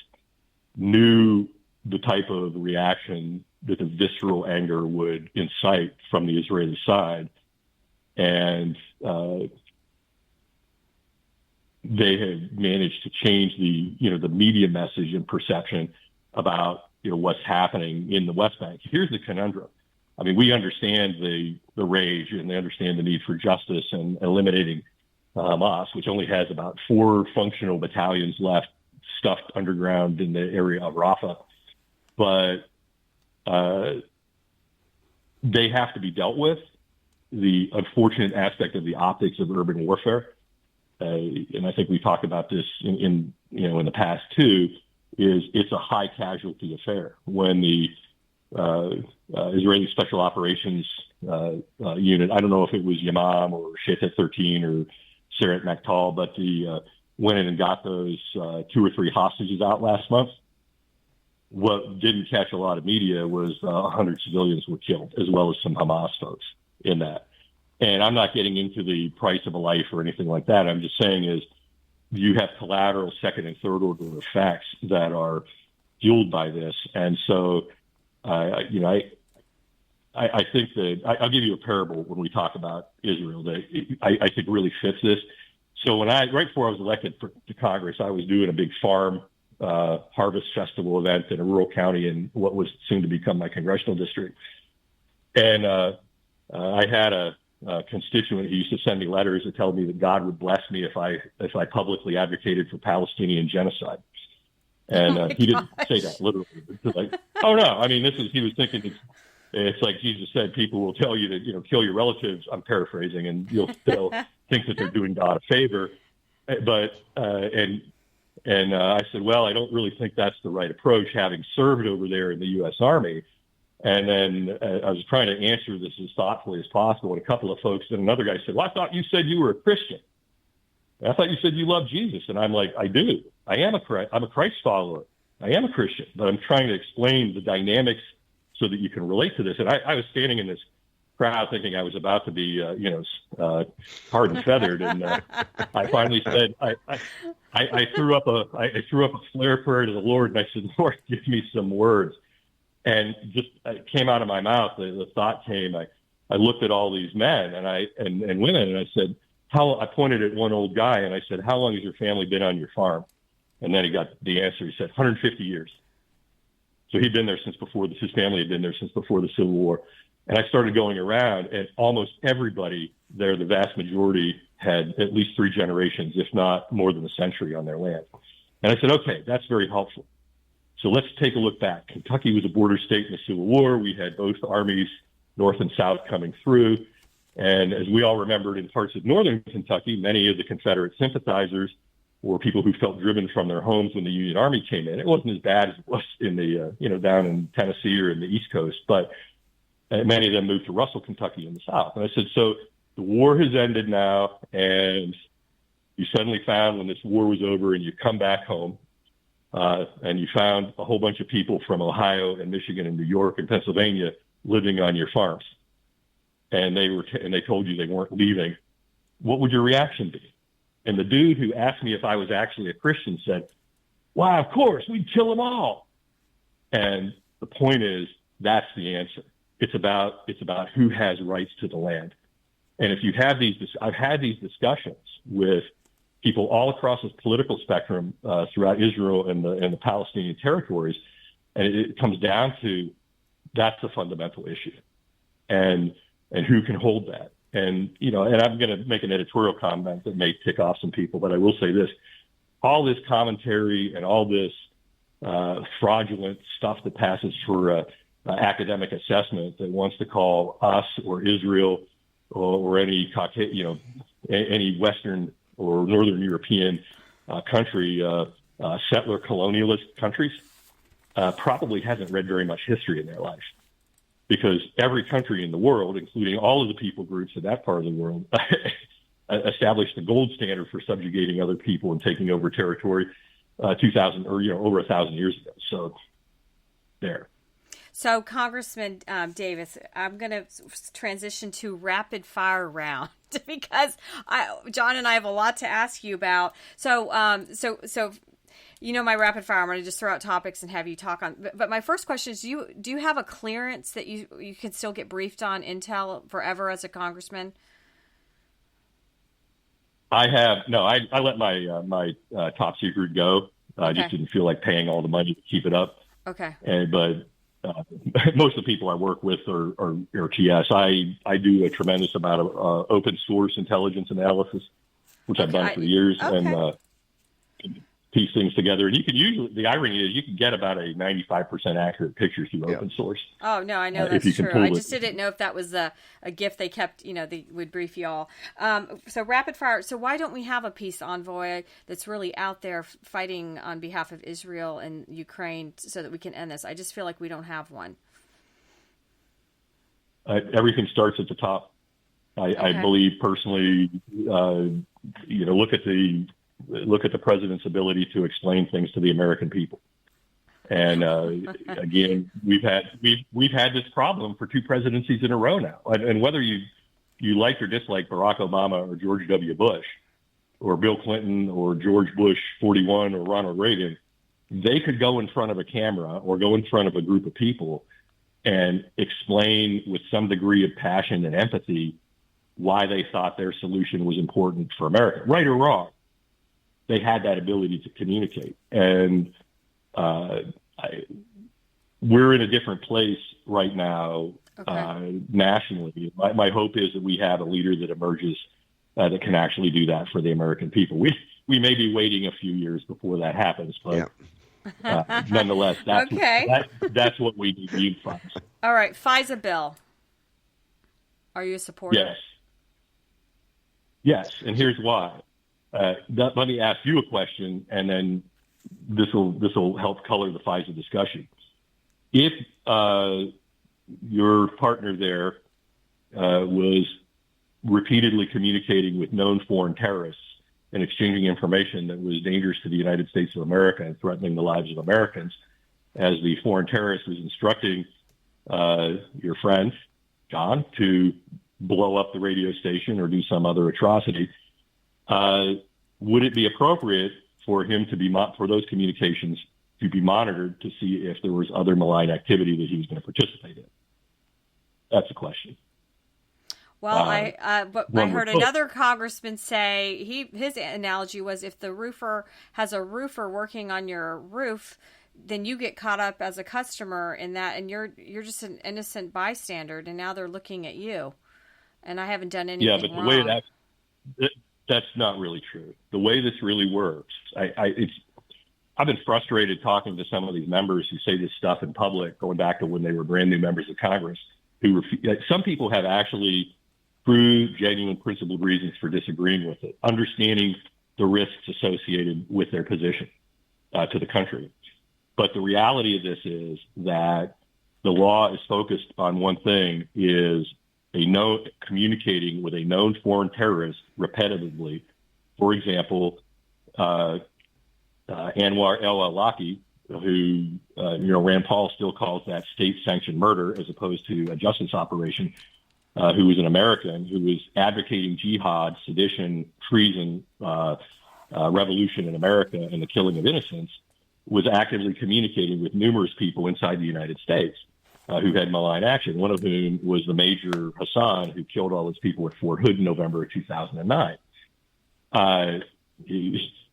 knew the type of reaction that the visceral anger would incite from the Israeli side. And they have managed to change the media message and perception about, what's happening in the West Bank. Here's the conundrum. I mean, we understand the rage, and they understand the need for justice and eliminating Hamas, which only has about 4 functional battalions left stuffed underground in the area of Rafah. But they have to be dealt with. The unfortunate aspect of the optics of urban warfare, and I think we talked about this in the past too, is it's a high casualty affair. When the Israeli Special Operations Unit, I don't know if it was Yamam or Shetet 13 or Seret Maktal, but went in and got those 2 or 3 hostages out last month. What didn't catch a lot of media was 100 civilians were killed, as well as some Hamas folks in that. And I'm not getting into the price of a life or anything like that. I'm just saying is you have collateral second and third order effects that are fueled by this. And so, I think that I'll give you a parable when we talk about Israel that I think really fits this. So right before I was elected to Congress, I was doing a big farm harvest festival event in a rural county in what was soon to become my congressional district. And I had a constituent who used to send me letters to tell me that God would bless me if I publicly advocated for Palestinian genocide. And he didn't say that literally. It's like, oh no, I mean, he was thinking it's like Jesus said, people will tell you to, kill your relatives. I'm paraphrasing, and they'll think that they're doing God a favor. But, and I said, well, I don't really think that's the right approach, having served over there in the U.S. Army. And then I was trying to answer this as thoughtfully as possible. And a couple of folks, and another guy said, well, I thought you said you were a Christian. I thought you said you love Jesus. And I'm like, I do. I'm a Christ follower. I am a Christian. But I'm trying to explain the dynamics so that you can relate to this. And I was standing in this crowd thinking I was about to be, hard and feathered. And I finally said, I threw up a flare prayer to the Lord, and I said, Lord, give me some words. And just it came out of my mouth. The thought came. I looked at all these men and women, and I said, I pointed at one old guy, and I said, how long has your family been on your farm? And then he got the answer. He said, 150 years. So he'd been there since before his family had been there since before the Civil War. And I started going around, and almost everybody there, the vast majority, had at least 3 generations, if not more than a century, on their land. And I said, okay, that's very helpful. So let's take a look back. Kentucky was a border state in the Civil War. We had both armies, North and South, coming through. And as we all remembered, in parts of northern Kentucky, many of the Confederate sympathizers were people who felt driven from their homes when the Union Army came in. It wasn't as bad as it was in the, down in Tennessee or in the East Coast, but many of them moved to Russell, Kentucky in the South. And I said, so the war has ended now, and you suddenly found when this war was over and you come back home and you found a whole bunch of people from Ohio and Michigan and New York and Pennsylvania living on your farms, and they told you they weren't leaving, what would your reaction be? And the dude who asked me if I was actually a Christian said, "Why, of course, we'd kill them all." And the point is, that's the answer. It's about who has rights to the land. And if you have I've had these discussions with people all across the political spectrum throughout Israel and the Palestinian territories, and it comes down to that's the fundamental issue, and who can hold that. And and I'm going to make an editorial comment that may tick off some people, but I will say this: all this commentary and all this fraudulent stuff that passes for academic assessment that wants to call us or Israel or any any Western or Northern European country settler colonialist countries probably hasn't read very much history in their life, because every country in the world, including all of the people groups in that part of the world, established the gold standard for subjugating other people and taking over territory 2,000 or over 1,000 years ago. So there. So, Congressman Davis, I'm going to transition to rapid fire round because John and I have a lot to ask you about. So my rapid fire. I'm going to just throw out topics and have you talk on. But my first question is: do you have a clearance that you can still get briefed on intel forever as a congressman? I have no. I let my top secret go. I just didn't feel like paying all the money to keep it up. Okay. But most of the people I work with are TS. I do a tremendous amount of open source intelligence analysis, which I've done for years, and piece things together. And you can usually, the irony is, you can get about a 95% accurate picture through open source. Oh, no, I know that's true. I just didn't know if that was a gift they kept, they would brief you all. So rapid fire. So why don't we have a peace envoy that's really out there fighting on behalf of Israel and Ukraine so that we can end this? I just feel like we don't have one. Everything starts at the top. I believe personally, look at the president's ability to explain things to the American people. And again, we've had this problem for two presidencies in a row now. And whether you like or dislike Barack Obama or George W. Bush or Bill Clinton or George Bush 41 or Ronald Reagan, they could go in front of a camera or go in front of a group of people and explain with some degree of passion and empathy why they thought their solution was important for America, right or wrong. They had that ability to communicate. And we're in a different place right now nationally. My hope is that we have a leader that emerges that can actually do that for the American people. We may be waiting a few years before that happens, but nonetheless, that's what we need from. All right, FISA Bill. Are you a supporter? Yes, and here's why. Let me ask you a question, and then this will help color the FISA discussion. If your partner there was repeatedly communicating with known foreign terrorists and exchanging information that was dangerous to the United States of America and threatening the lives of Americans, as the foreign terrorist was instructing your friend, John, to blow up the radio station or do some other atrocity, would it be appropriate for him to be for those communications to be monitored to see if there was other malign activity that he was going to participate in? That's the question. Well, I heard another congressman say his analogy was if the roofer has a roofer working on your roof, then you get caught up as a customer in that, and you're just an innocent bystander, and now they're looking at you. And I haven't done anything wrong. Yeah, but the way that's not really true. The way this really works, I've been frustrated talking to some of these members who say this stuff in public, going back to when they were brand new members of Congress. Some people have actually true, genuine, principled reasons for disagreeing with it, understanding the risks associated with their position to the country. But the reality of this is that the law is focused on one thing: is communicating with a known foreign terrorist repetitively. For example, Anwar el-Awlaki, who Rand Paul still calls that state-sanctioned murder as opposed to a justice operation, who was an American who was advocating jihad, sedition, treason, revolution in America, and the killing of innocents, was actively communicating with numerous people inside the United States who had malign action, one of whom was the Major Hassan, who killed all those people at Fort Hood in November of 2009.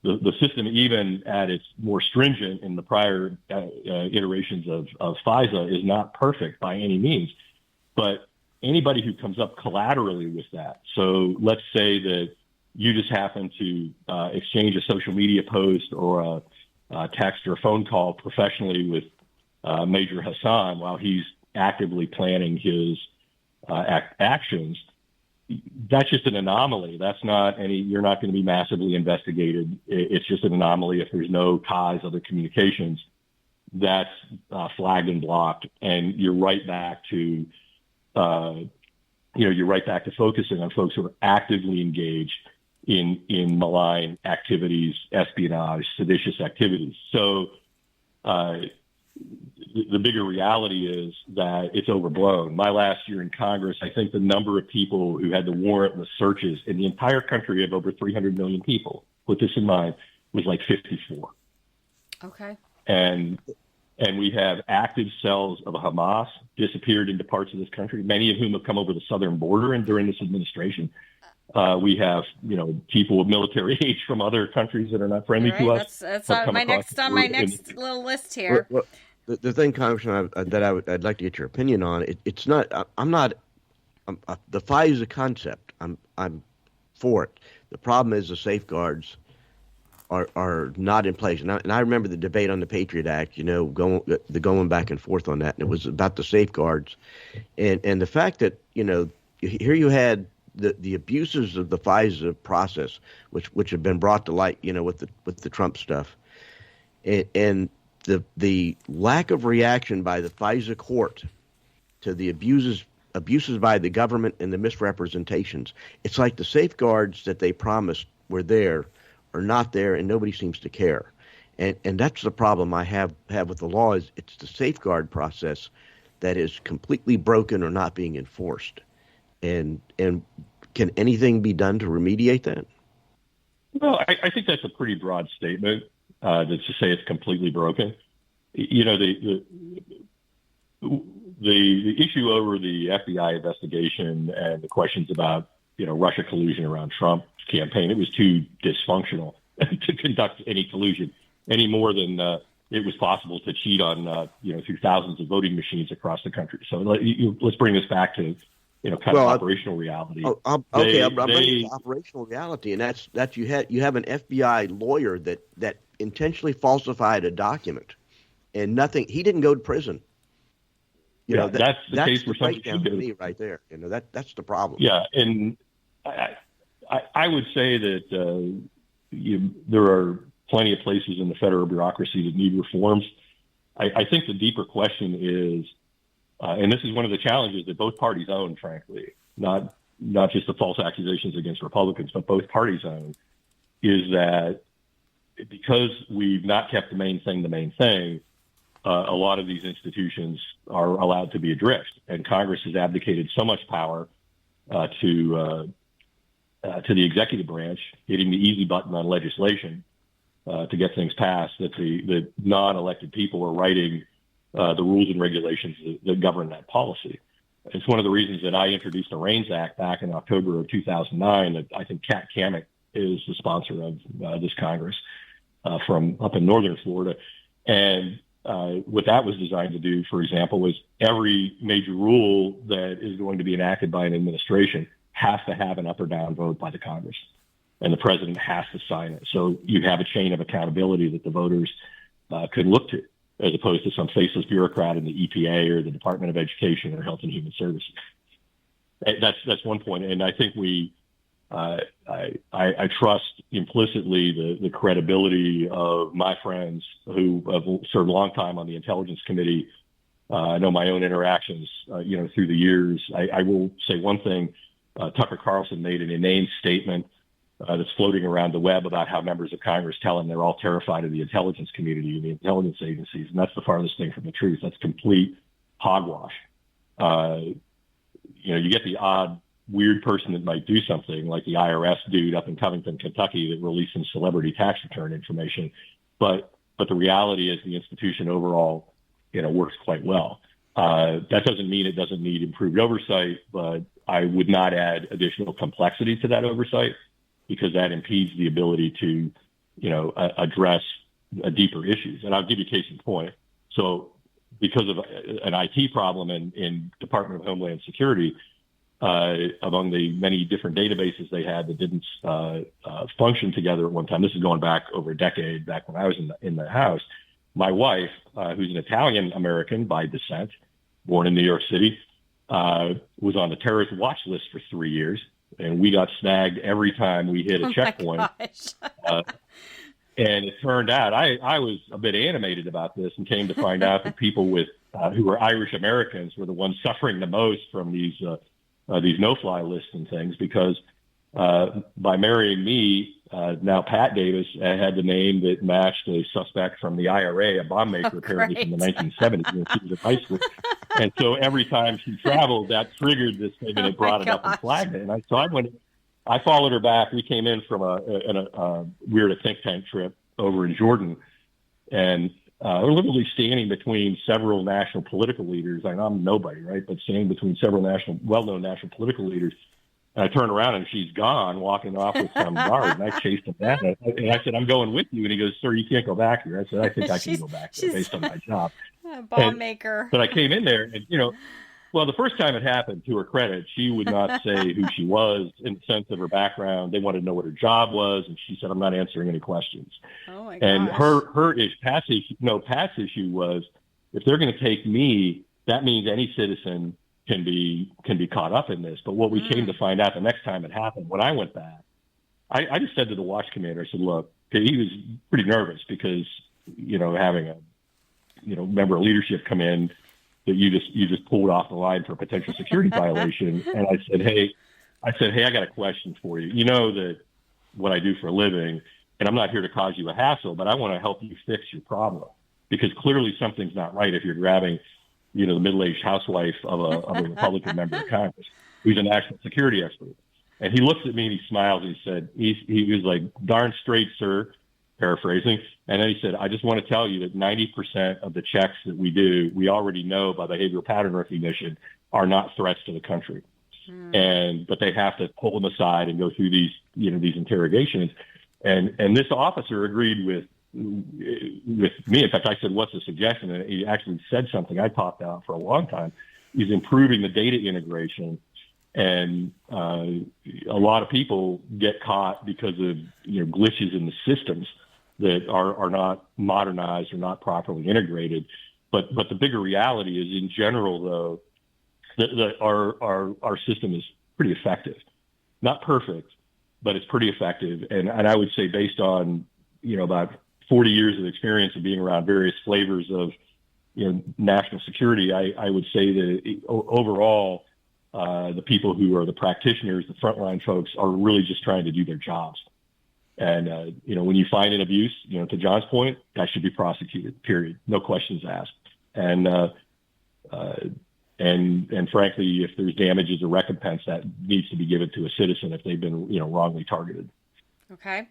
The system, even at its more stringent in the prior iterations of FISA, is not perfect by any means. But anybody who comes up collaterally with that, so let's say that you just happen to exchange a social media post or a text or a phone call professionally with Major Hassan while he's actively planning his actions, that's just an anomaly. That's not you're not going to be massively investigated. It's just an anomaly if there's no ties, other communications. That's flagged and blocked, and you're right back to, focusing on folks who are actively engaged in malign activities, espionage, seditious activities. So the bigger reality is that it's overblown. My last year in Congress, I think the number of people who had the warrantless searches in the entire country of over 300 million people, put this in mind, was like 54. Okay. And we have active cells of Hamas disappeared into parts of this country, many of whom have come over the southern border and during this administration. We have, people of military age from other countries that are not friendly to us. That's on my next little list here. Well, the thing, Congressman, I'd like to get your opinion on. It's not. I'm not. The FISA concept. I'm for it. The problem is the safeguards are not in place. And I remember the debate on the Patriot Act. Going back and forth on that, and it was about the safeguards, and the fact that here you had the abuses of the FISA process, which have been brought to light, with the Trump stuff, and the lack of reaction by the FISA court to the abuses by the government and the misrepresentations. It's like the safeguards that they promised were there are not there, and nobody seems to care. And that's the problem I have with the law. Is it's the safeguard process that is completely broken or not being enforced. And can anything be done to remediate that? Well, I think that's a pretty broad statement. To say it's completely broken. The issue over the FBI investigation and the questions about, Russia collusion around Trump's campaign, it was too dysfunctional to conduct any collusion any more than it was possible to cheat on, through thousands of voting machines across the country. So let's bring this back to, operational reality. I'm bringing to operational reality, and that's you have an FBI lawyer that intentionally falsified a document, and nothing. He didn't go to prison. That's the case for something to me right there. That's the problem. Yeah, and I would say that there are plenty of places in the federal bureaucracy that need reforms. I think the deeper question is, and this is one of the challenges that both parties own, frankly, not just the false accusations against Republicans, but both parties own, is that because we've not kept the main thing, a lot of these institutions are allowed to be adrift, and Congress has abdicated so much power to the executive branch, hitting the easy button on legislation to get things passed, that the non-elected people are writing the rules and regulations that govern that policy. It's one of the reasons that I introduced the REINS Act back in October of 2009. That I think Kat Kammack is the sponsor of this Congress from up in northern Florida. And what that was designed to do, for example, was every major rule that is going to be enacted by an administration has to have an up or down vote by the Congress, and the president has to sign it. So you have a chain of accountability that the voters could look to, as opposed to some faceless bureaucrat in the EPA or the Department of Education or Health and Human Services. That's one point, and I think I trust implicitly the credibility of my friends who have served a long time on the Intelligence Committee. I know my own interactions, through the years. I will say one thing: Tucker Carlson made an inane statement that's floating around the web about how members of Congress tell them they're all terrified of the intelligence community and the intelligence agencies, and that's the farthest thing from the truth. That's complete hogwash. You get the odd, weird person that might do something, like the IRS dude up in Covington, Kentucky, that released some celebrity tax return information, but the reality is the institution overall, works quite well. That doesn't mean it doesn't need improved oversight, but I would not add additional complexity to that oversight, because that impedes the ability to, address deeper issues. And I'll give you a case in point. So because of an IT problem in Department of Homeland Security, among the many different databases they had that didn't function together at one time, this is going back over a decade, back when I was in the House, my wife, who's an Italian American by descent, born in New York City, was on the terrorist watch list for 3 years, and we got snagged every time we hit a checkpoint. And it turned out I was a bit animated about this, and came to find out that people who were Irish Americans were the ones suffering the most from these no-fly lists and things, because by marrying me, now Pat Davis had the name that matched a suspect from the IRA, a bomb maker, apparently from the 1970s when she was in high school. And so every time she traveled, that triggered this thing, and it brought it up and flagged it. And I followed her back. We came in from we were at a think tank trip over in Jordan, and we're literally standing between several national political leaders. I'm nobody, right? But standing between several well-known national political leaders. And I turned around, and she's gone, walking off with some guard. And I chased him back. And I said, "I'm going with you." And he goes, "Sir, you can't go back here." I said, "I think I can go back there based on my job." Bomb maker. But I came in there, and well, the first time it happened, to her credit, she would not say who she was in the sense of her background. They wanted to know what her job was, and she said, "I'm not answering any questions." Oh my gosh. And Pat's issue was, if they're going to take me, that means any citizen can be caught up in this. But what we came to find out the next time it happened, when I went back, I just said to the watch commander, I said, "Look," he was pretty nervous because having a member of leadership come in that you just pulled off the line for a potential security violation. And I said, hey, I got a question for you. You know that what I do for a living, and I'm not here to cause you a hassle, but I want to help you fix your problem, because clearly something's not right if you're grabbing, the middle-aged housewife of a Republican member of Congress who's a national security expert." And he looks at me and he smiles and he said, he was like, "Darn straight, sir," paraphrasing. And then he said, "I just want to tell you that 90% of the checks that we do, we already know by behavioral pattern recognition, are not threats to the country. But they have to pull them aside and go through these interrogations." And this officer agreed with me. In fact, I said, "What's the suggestion?" And he actually said something I talked out for a long time. He's improving the data integration. And a lot of people get caught because of glitches in the systems that are not modernized or not properly integrated. But the bigger reality is, in general, though, that our system is pretty effective. Not perfect, but it's pretty effective. And I would say, based on about 40 years of experience of being around various flavors of national security, I would say that overall, the people who are the practitioners, the frontline folks, are really just trying to do their jobs. And, when you find an abuse, to John's point, that should be prosecuted, period. No questions asked. And frankly, if there's damages or recompense, that needs to be given to a citizen if they've been, wrongly targeted. Okay.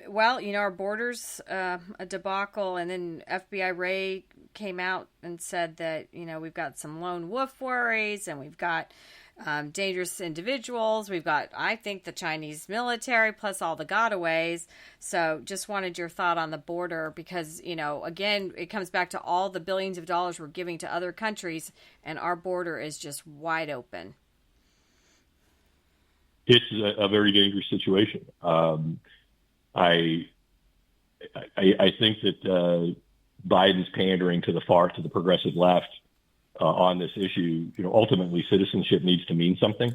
Well, our borders, a debacle, and then FBI Ray came out and said that, we've got some lone wolf worries, and we've got dangerous individuals. We've got, I think, the Chinese military plus all the gotaways. So just wanted your thought on the border, because, again, it comes back to all the billions of dollars we're giving to other countries, and our border is just wide open. It's a very dangerous situation. I think that Biden's pandering to the progressive left on this issue. Ultimately, citizenship needs to mean something.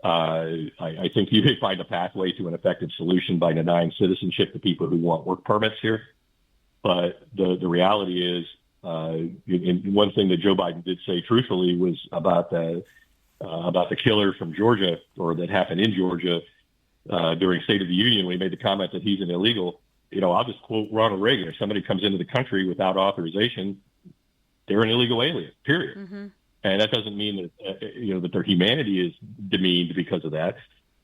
I think you may find a pathway to an effective solution by denying citizenship to people who want work permits here. But the reality is, and one thing that Joe Biden did say truthfully was about the killer from Georgia, or that happened in Georgia. during State of the Union when he made the comment that he's an illegal. I'll just quote Ronald Reagan: if somebody comes into the country without authorization, they're an illegal alien, period. Mm-hmm. And that doesn't mean that, that their humanity is demeaned because of that.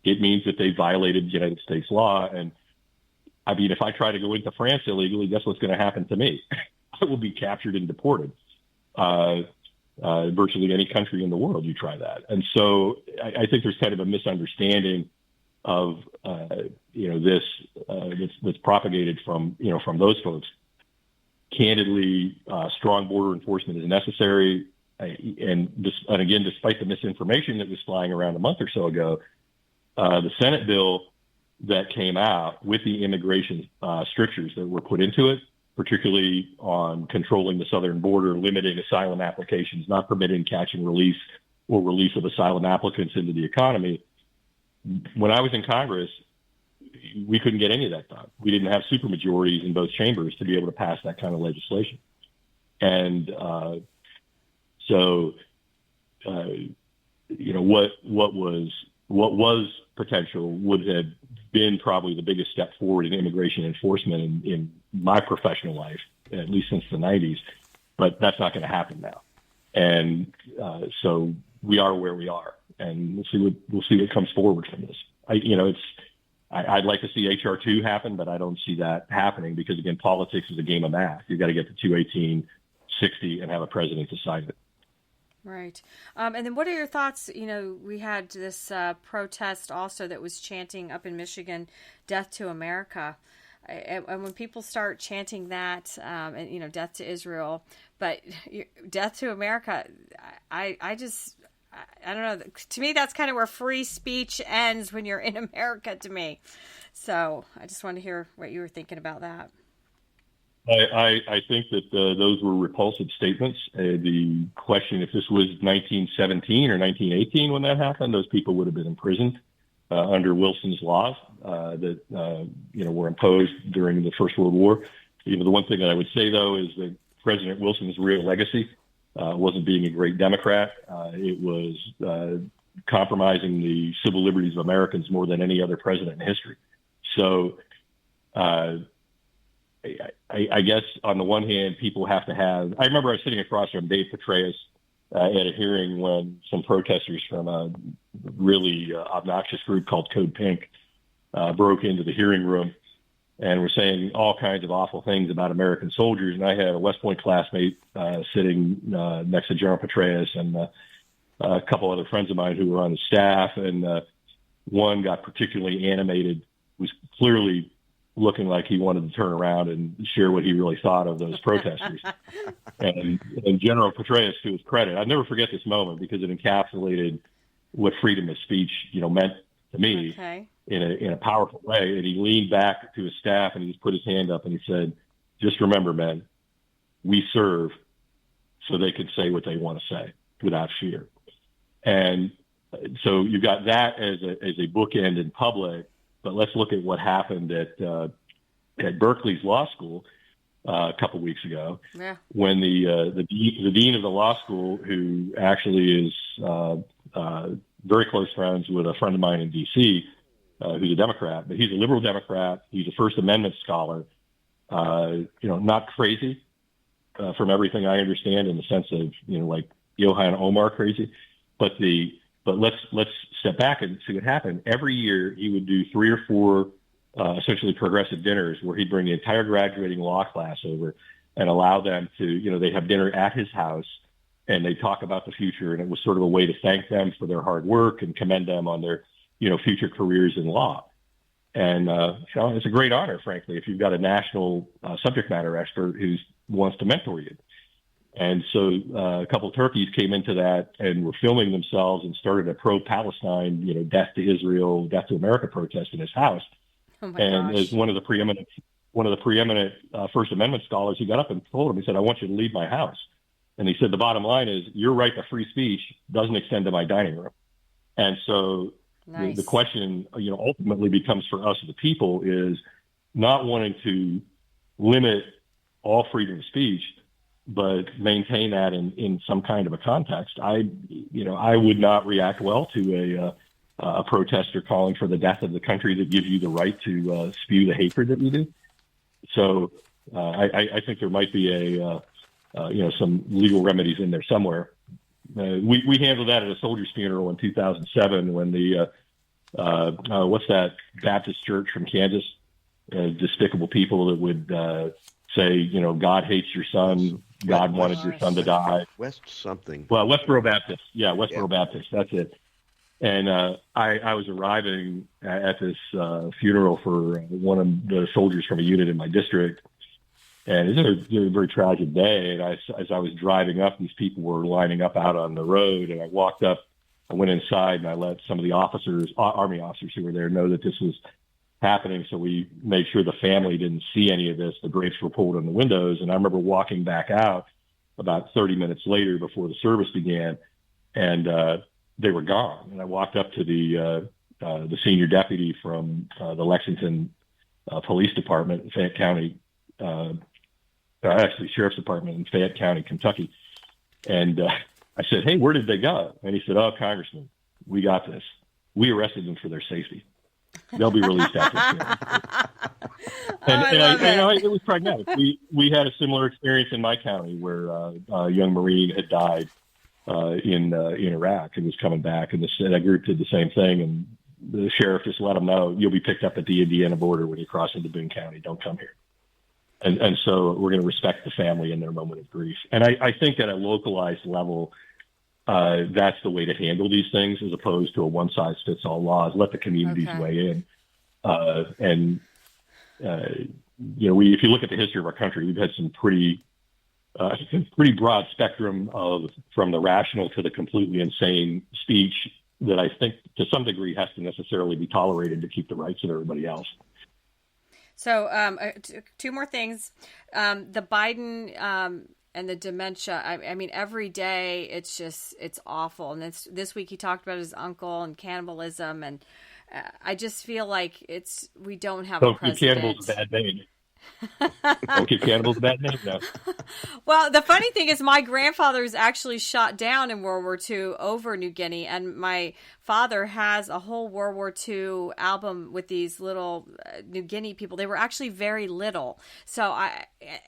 It means that they violated United States law. And I mean, if I try to go into France illegally, guess what's going to happen to me? I will be captured and deported. Virtually any country in the world, you try that. And so I think there's kind of a misunderstanding of, this that's propagated from those folks. Candidly, strong border enforcement is necessary. And again, despite the misinformation that was flying around a month or so ago, the Senate bill that came out with the immigration strictures that were put into it, particularly on controlling the southern border, limiting asylum applications, not permitting catch and release or release of asylum applicants into the economy. When I was in Congress, we couldn't get any of that done. We didn't have supermajorities in both chambers to be able to pass that kind of legislation. And what was potential would have been probably the biggest step forward in immigration enforcement in my professional life, at least since the 90s. But that's not going to happen now. And so we are where we are, and we'll see what comes forward from this. I'd like to see HR 2 happen, but I don't see that happening because, again, politics is a game of math. You've got to get to 218, 60, and have a president to sign it. Right. And then what are your thoughts? We had this protest also that was chanting up in Michigan, "Death to America." And when people start chanting that, and, death to Israel, but death to America, I don't know. To me, that's kind of where free speech ends when you're in America to me. So I just wanted to hear what you were thinking about that. I think that those were repulsive statements. The question, if this was 1917 or 1918 when that happened, those people would have been imprisoned under Wilson's laws that were imposed during the First World War. The one thing that I would say, though, is that President Wilson's real legacy wasn't being a great Democrat. It was compromising the civil liberties of Americans more than any other president in history. So I guess on the one hand, people have to have. I remember I was sitting across from Dave Petraeus at a hearing when some protesters from a really obnoxious group called Code Pink broke into the hearing room and were saying all kinds of awful things about American soldiers. And I had a West Point classmate sitting next to General Petraeus and a couple other friends of mine who were on the staff. And one got particularly animated, was clearly looking like he wanted to turn around and share what he really thought of those protesters. and General Petraeus, to his credit, I'll never forget this moment because it encapsulated what freedom of speech, meant to me in a powerful way. And he leaned back to his staff and he just put his hand up and he said, "Just remember, men, we serve so they can say what they want to say without fear." And so you've got that as a bookend in public. But let's look at what happened at Berkeley's law school a couple of weeks ago, when the dean of the law school, who actually is very close friends with a friend of mine in D.C., who's a Democrat, but he's a liberal Democrat. He's a First Amendment scholar. Not crazy from everything I understand, in the sense of like Ilhan Omar crazy, but let's step back and see what happened. Every year he would do 3 or 4 essentially progressive dinners where he'd bring the entire graduating law class over and allow them to, they'd have dinner at his house and they'd talk about the future. And it was sort of a way to thank them for their hard work and commend them on their, future careers in law. And it's a great honor, frankly, if you've got a national subject matter expert who wants to mentor you. And so a couple of turkeys came into that and were filming themselves and started a pro-Palestine, death to Israel, death to America protest in his house. Oh my and gosh. As one of the preeminent First Amendment scholars, he got up and told him, he said, "I want you to leave my house." And he said, "The bottom line is your right to free speech doesn't extend to my dining room." And so the question, ultimately becomes for us, the people, is not wanting to limit all freedom of speech, but maintain that in some kind of a context. I would not react well to a protester calling for the death of the country that gives you the right to spew the hatred that we do. So I think there might be some legal remedies in there somewhere. We handled that at a soldier's funeral in 2007 when the what's that Baptist church from Kansas, despicable people that would say, God hates your son, God wanted your son to die. West something. Well, Westboro Baptist. Yeah, Westboro Baptist. That's it. And I was arriving at this funeral for one of the soldiers from a unit in my district. And it was a very tragic day. And as I was driving up, these people were lining up out on the road. And I walked up, I went inside, and I let some of the officers, Army officers who were there, know that this was happening. So we made sure the family didn't see any of this. The drapes were pulled on the windows. And I remember walking back out about 30 minutes later before the service began, and they were gone. And I walked up to the senior deputy from the Lexington Police Department, Fayette County, actually Sheriff's Department in Fayette County, Kentucky. And I said, "Hey, where did they go?" And he said, "Oh, Congressman, we got this. We arrested them for their safety. They'll be released after." It was pragmatic. We had a similar experience in my county where a young Marine had died in Iraq and was coming back, and that group did the same thing. And the sheriff just let them know, "You'll be picked up at the Indiana border when you cross into Boone County. Don't come here." And so we're going to respect the family in their moment of grief. And I think at a localized level, that's the way to handle these things, as opposed to a one-size-fits-all laws. Let the communities weigh in. If you look at the history of our country, we've had some pretty broad spectrum from the rational to the completely insane speech that I think to some degree has to necessarily be tolerated to keep the rights of everybody else. So two more things. The Biden and the dementia. I mean, every day it's awful. And this week he talked about his uncle and cannibalism. And I just feel like we don't have a president. Cannibal's a bad name. Don't give cannibals a bad name now. Well, the funny thing is my grandfather was actually shot down in World War II over New Guinea, and my father has a whole World War II album with these little New Guinea people. They were actually very little,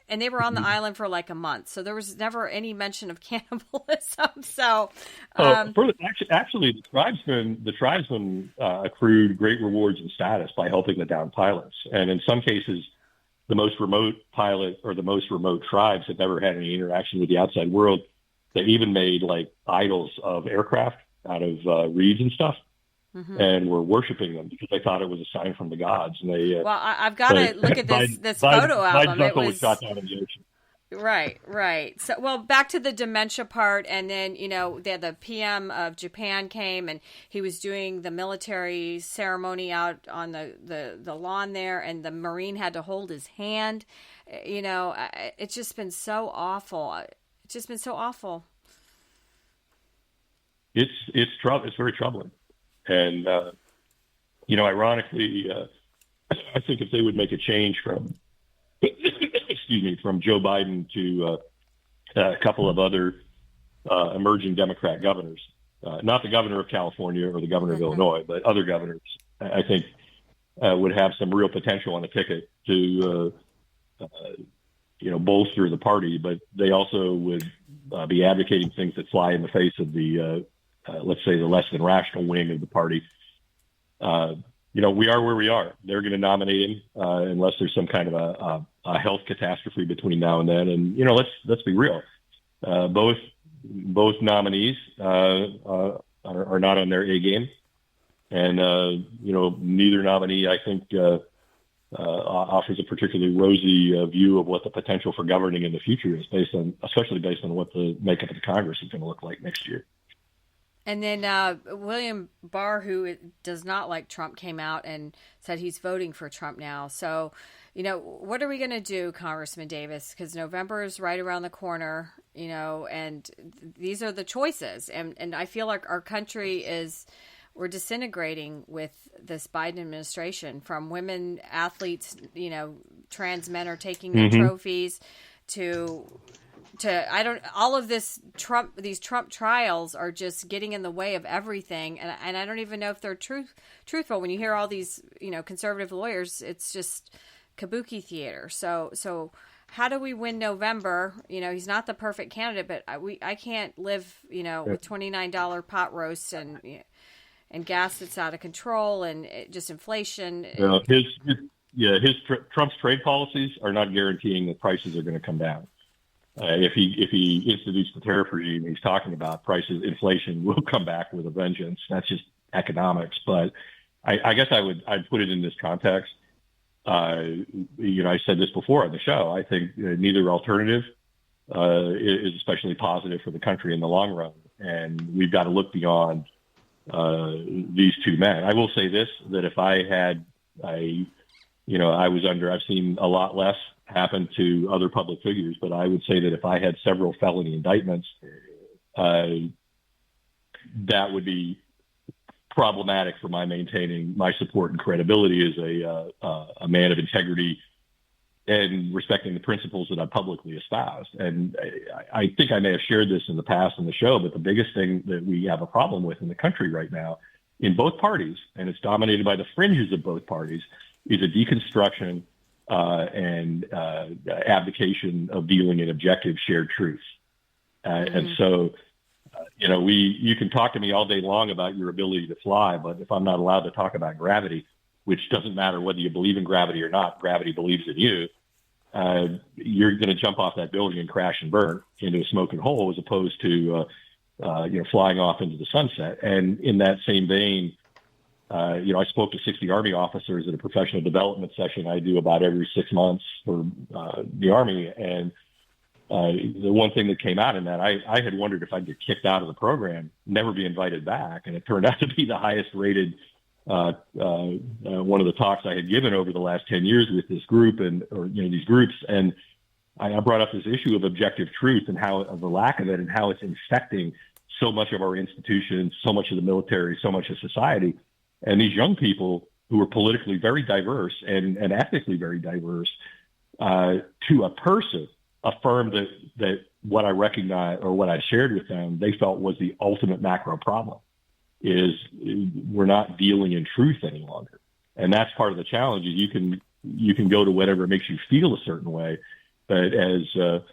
and they were on the island for like a month, so there was never any mention of cannibalism. So, actually, the tribesmen accrued great rewards and status by helping the downed pilots, and in some cases, the most remote pilot or the most remote tribes had never had any interaction with the outside world. They even made like idols of aircraft out of reeds and stuff, and were worshiping them because they thought it was a sign from the gods. And I've got to look at this photo album. Biden's uncle was shot down in the ocean. Right. So, back to the dementia part, and then, the PM of Japan came, and he was doing the military ceremony out on the lawn there, and the Marine had to hold his hand. It's just been so awful. It's very troubling. And, ironically, I think if they would make a change from Joe Biden to a couple of other emerging Democrat governors, not the governor of California or the governor of Illinois, but other governors, I think would have some real potential on the ticket to, bolster the party. But they also would be advocating things that fly in the face of the, let's say, the less than rational wing of the party. We are where we are. They're going to nominate him unless there's some kind of a health catastrophe between now and then. And let's be real. Both nominees are not on their A game, and neither nominee, I think, offers a particularly rosy view of what the potential for governing in the future is, especially based on what the makeup of the Congress is going to look like next year. And then William Barr, who does not like Trump, came out and said he's voting for Trump now. So, what are we going to do, Congressman Davis? Because November is right around the corner, and these are the choices. And I feel like our country we're disintegrating with this Biden administration, from women athletes, trans men are taking their trophies, to all of these Trump trials are just getting in the way of everything. And I don't even know if they're truthful. When you hear all these, conservative lawyers, it's just kabuki theater. So how do we win November? He's not the perfect candidate, but I can't live, with $29 pot roasts and gas that's out of control and just inflation. Trump's trade policies are not guaranteeing that prices are going to come down. If he institutes the tariff regime he's talking about, inflation will come back with a vengeance. That's just economics. But I guess I'd put it in this context. I said this before on the show. I think neither alternative is especially positive for the country in the long run, and we've got to look beyond these two men. I will say this: that if I had I've seen a lot less happen to other public figures, but I would say that if I had several felony indictments, that would be problematic for my maintaining my support and credibility as a man of integrity and respecting the principles that I publicly espoused. And I think I may have shared this in the past on the show, but the biggest thing that we have a problem with in the country right now in both parties, and it's dominated by the fringes of both parties, is a deconstruction and abdication of dealing in objective shared truths. And so, you can talk to me all day long about your ability to fly, but if I'm not allowed to talk about gravity, which doesn't matter whether you believe in gravity or not, gravity believes in you, you're going to jump off that building and crash and burn into a smoking hole as opposed to, flying off into the sunset. And in that same vein, I spoke to 60 Army officers at a professional development session I do about every 6 months for the Army. And the one thing that came out in that, I had wondered if I'd get kicked out of the program, never be invited back. And it turned out to be the highest rated one of the talks I had given over the last 10 years with this group these groups. And I brought up this issue of objective truth and of the lack of it and how it's infecting so much of our institutions, so much of the military, so much of society. And these young people who are politically very diverse and ethnically very diverse, to a person, affirmed that what I recognize or what I shared with them, they felt was the ultimate macro problem, is we're not dealing in truth any longer. And that's part of the challenge. Is you can go to whatever makes you feel a certain way, but as John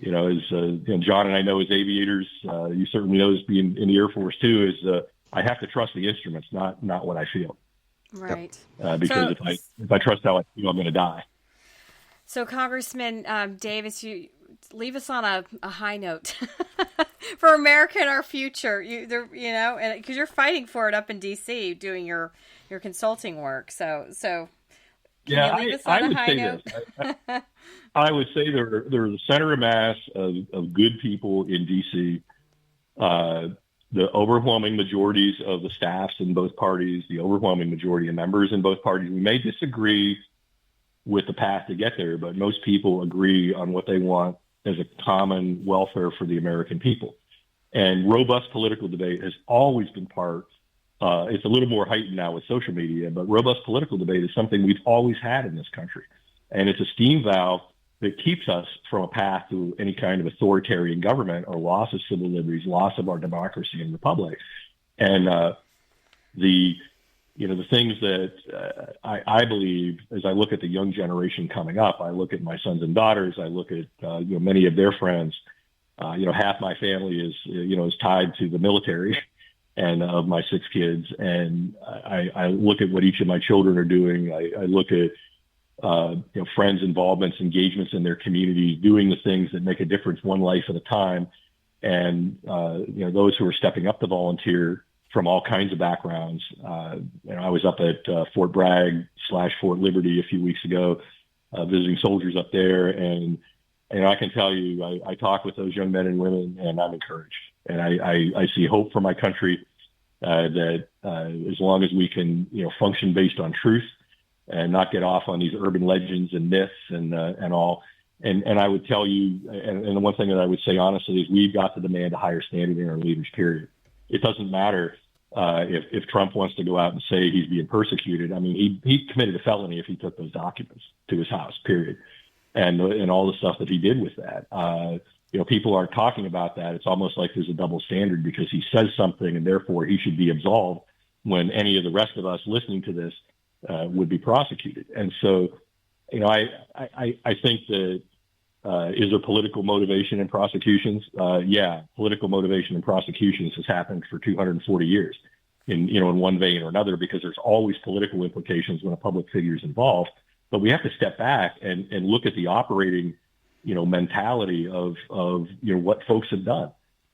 and I know as aviators, you certainly know as being in the Air Force too, is I have to trust the instruments, not what I feel. Right. Because if I trust how I feel, I'm going to die. So, Congressman Davis, you leave us on a high note for America and our future. And because you're fighting for it up in D.C., doing your consulting work. So can you leave us on a high note? I would say there's a center of mass of good people in D.C. The overwhelming majorities of the staffs in both parties, the overwhelming majority of members in both parties, we may disagree with the path to get there, but most people agree on what they want as a common welfare for the American people. And robust political debate has always been part. It's a little more heightened now with social media, but robust political debate is something we've always had in this country. And it's a steam valve that keeps us from a path to any kind of authoritarian government or loss of civil liberties, loss of our democracy and republic. And the things that I believe, as I look at the young generation coming up, I look at my sons and daughters, I look at many of their friends. Half my family is tied to the military, and of my 6 kids, and I look at what each of my children are doing. I look at friends' involvements, engagements in their communities, doing the things that make a difference one life at a time. And, those who are stepping up to volunteer from all kinds of backgrounds. I was up at Fort Bragg / Fort Liberty a few weeks ago, visiting soldiers up there. And I can tell you, I talk with those young men and women, and I'm encouraged. And I see hope for my country, that as long as we can, function based on truth, and not get off on these urban legends and myths and all. And I would tell you, and the one thing that I would say honestly is we've got to demand a higher standard in our leaders, period. It doesn't matter if Trump wants to go out and say he's being persecuted. I mean, he committed a felony if he took those documents to his house, period. And all the stuff that he did with that. people aren't talking about that. It's almost like there's a double standard because he says something and therefore he should be absolved when any of the rest of us listening to this would be prosecuted. And so, I think that is there political motivation in prosecutions? Yeah, political motivation in prosecutions has happened for 240 years in one vein or another, because there's always political implications when a public figure is involved. But we have to step back and look at the operating, mentality of what folks have done.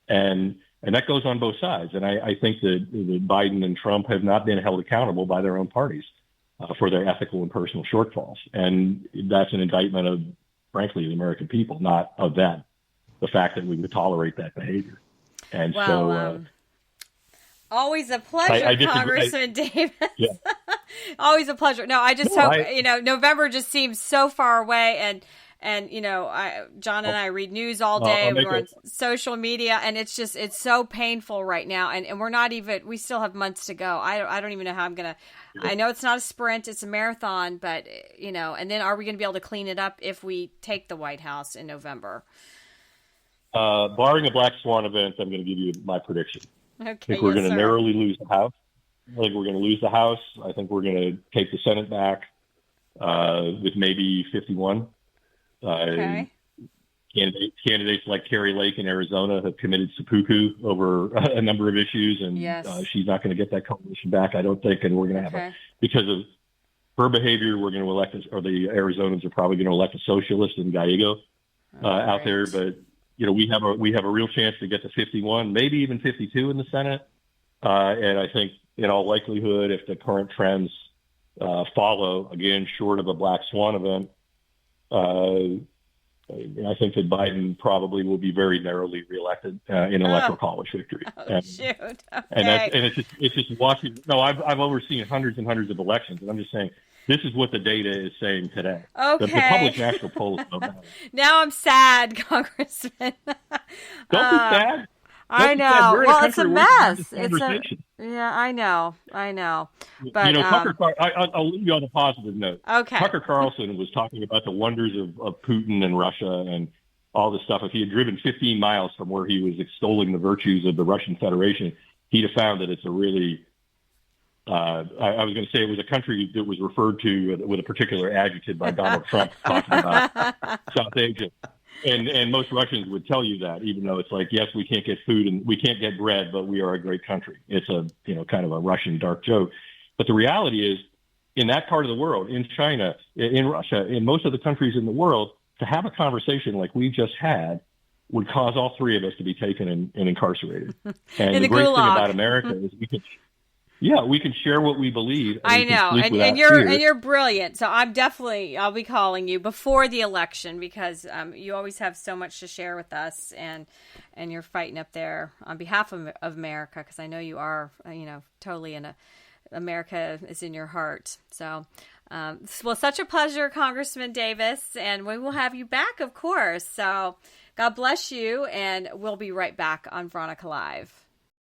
And that goes on both sides. And I think that Biden and Trump have not been held accountable by their own parties for their ethical and personal shortfalls. And that's an indictment of, frankly, the American people, not of them, the fact that we would tolerate that behavior. And always a pleasure, Congressman Davis. Yeah. Always a pleasure. No, I just hope, November just seems so far away. And John and I read news all day. We're on social media, and it's so painful right now. And we're not even, we still have months to go. I don't even know how I'm going to, I know it's not a sprint, it's a marathon, but, and then are we going to be able to clean it up if we take the White House in November? Barring a black swan event, I'm going to give you my prediction. Okay, I think we're going to narrowly lose the House. I think we're going to lose the House. I think we're going to take the Senate back with maybe 51. Okay. Candidates like Carrie Lake in Arizona have committed seppuku over a number of issues, and she's not going to get that coalition back, I don't think. And we're going to have because of her behavior, we're going to elect, or the Arizonans are probably going to elect a socialist in Gallego out there. But we have a real chance to get to 51, maybe even 52 in the Senate. And I think, in all likelihood, if the current trends follow, again, short of a black swan event, I think that Biden probably will be very narrowly reelected in electoral college victory. Shoot. Okay. And it's just watching. No, I've overseen hundreds and hundreds of elections, and I'm just saying this is what the data is saying today. Okay. The public national poll is no better. Now I'm sad, Congressman. Don't be sad. I know. Well, it's a mess. I know. But Tucker, I'll leave you on a positive note. Okay. Tucker Carlson was talking about the wonders of Putin and Russia and all this stuff. If he had driven 15 miles from where he was extolling the virtues of the Russian Federation, he'd have found that it's a really, I was going to say it was a country that was referred to with a particular adjective by Donald Trump talking about South Asia. And most Russians would tell you that, even though it's like, yes, we can't get food and we can't get bread, but we are a great country. It's a, kind of a Russian dark joke. But the reality is, in that part of the world, in China, in Russia, in most of the countries in the world, to have a conversation like we just had would cause all three of us to be taken and incarcerated. And the great thing about America is we can share what we believe. I know, and you're brilliant. So I'll be calling you before the election because you always have so much to share with us, and you're fighting up there on behalf of America, because I know you are, totally America is in your heart. So, well, such a pleasure, Congressman Davis, and we will have you back, of course. So God bless you, and we'll be right back on Veronica Live.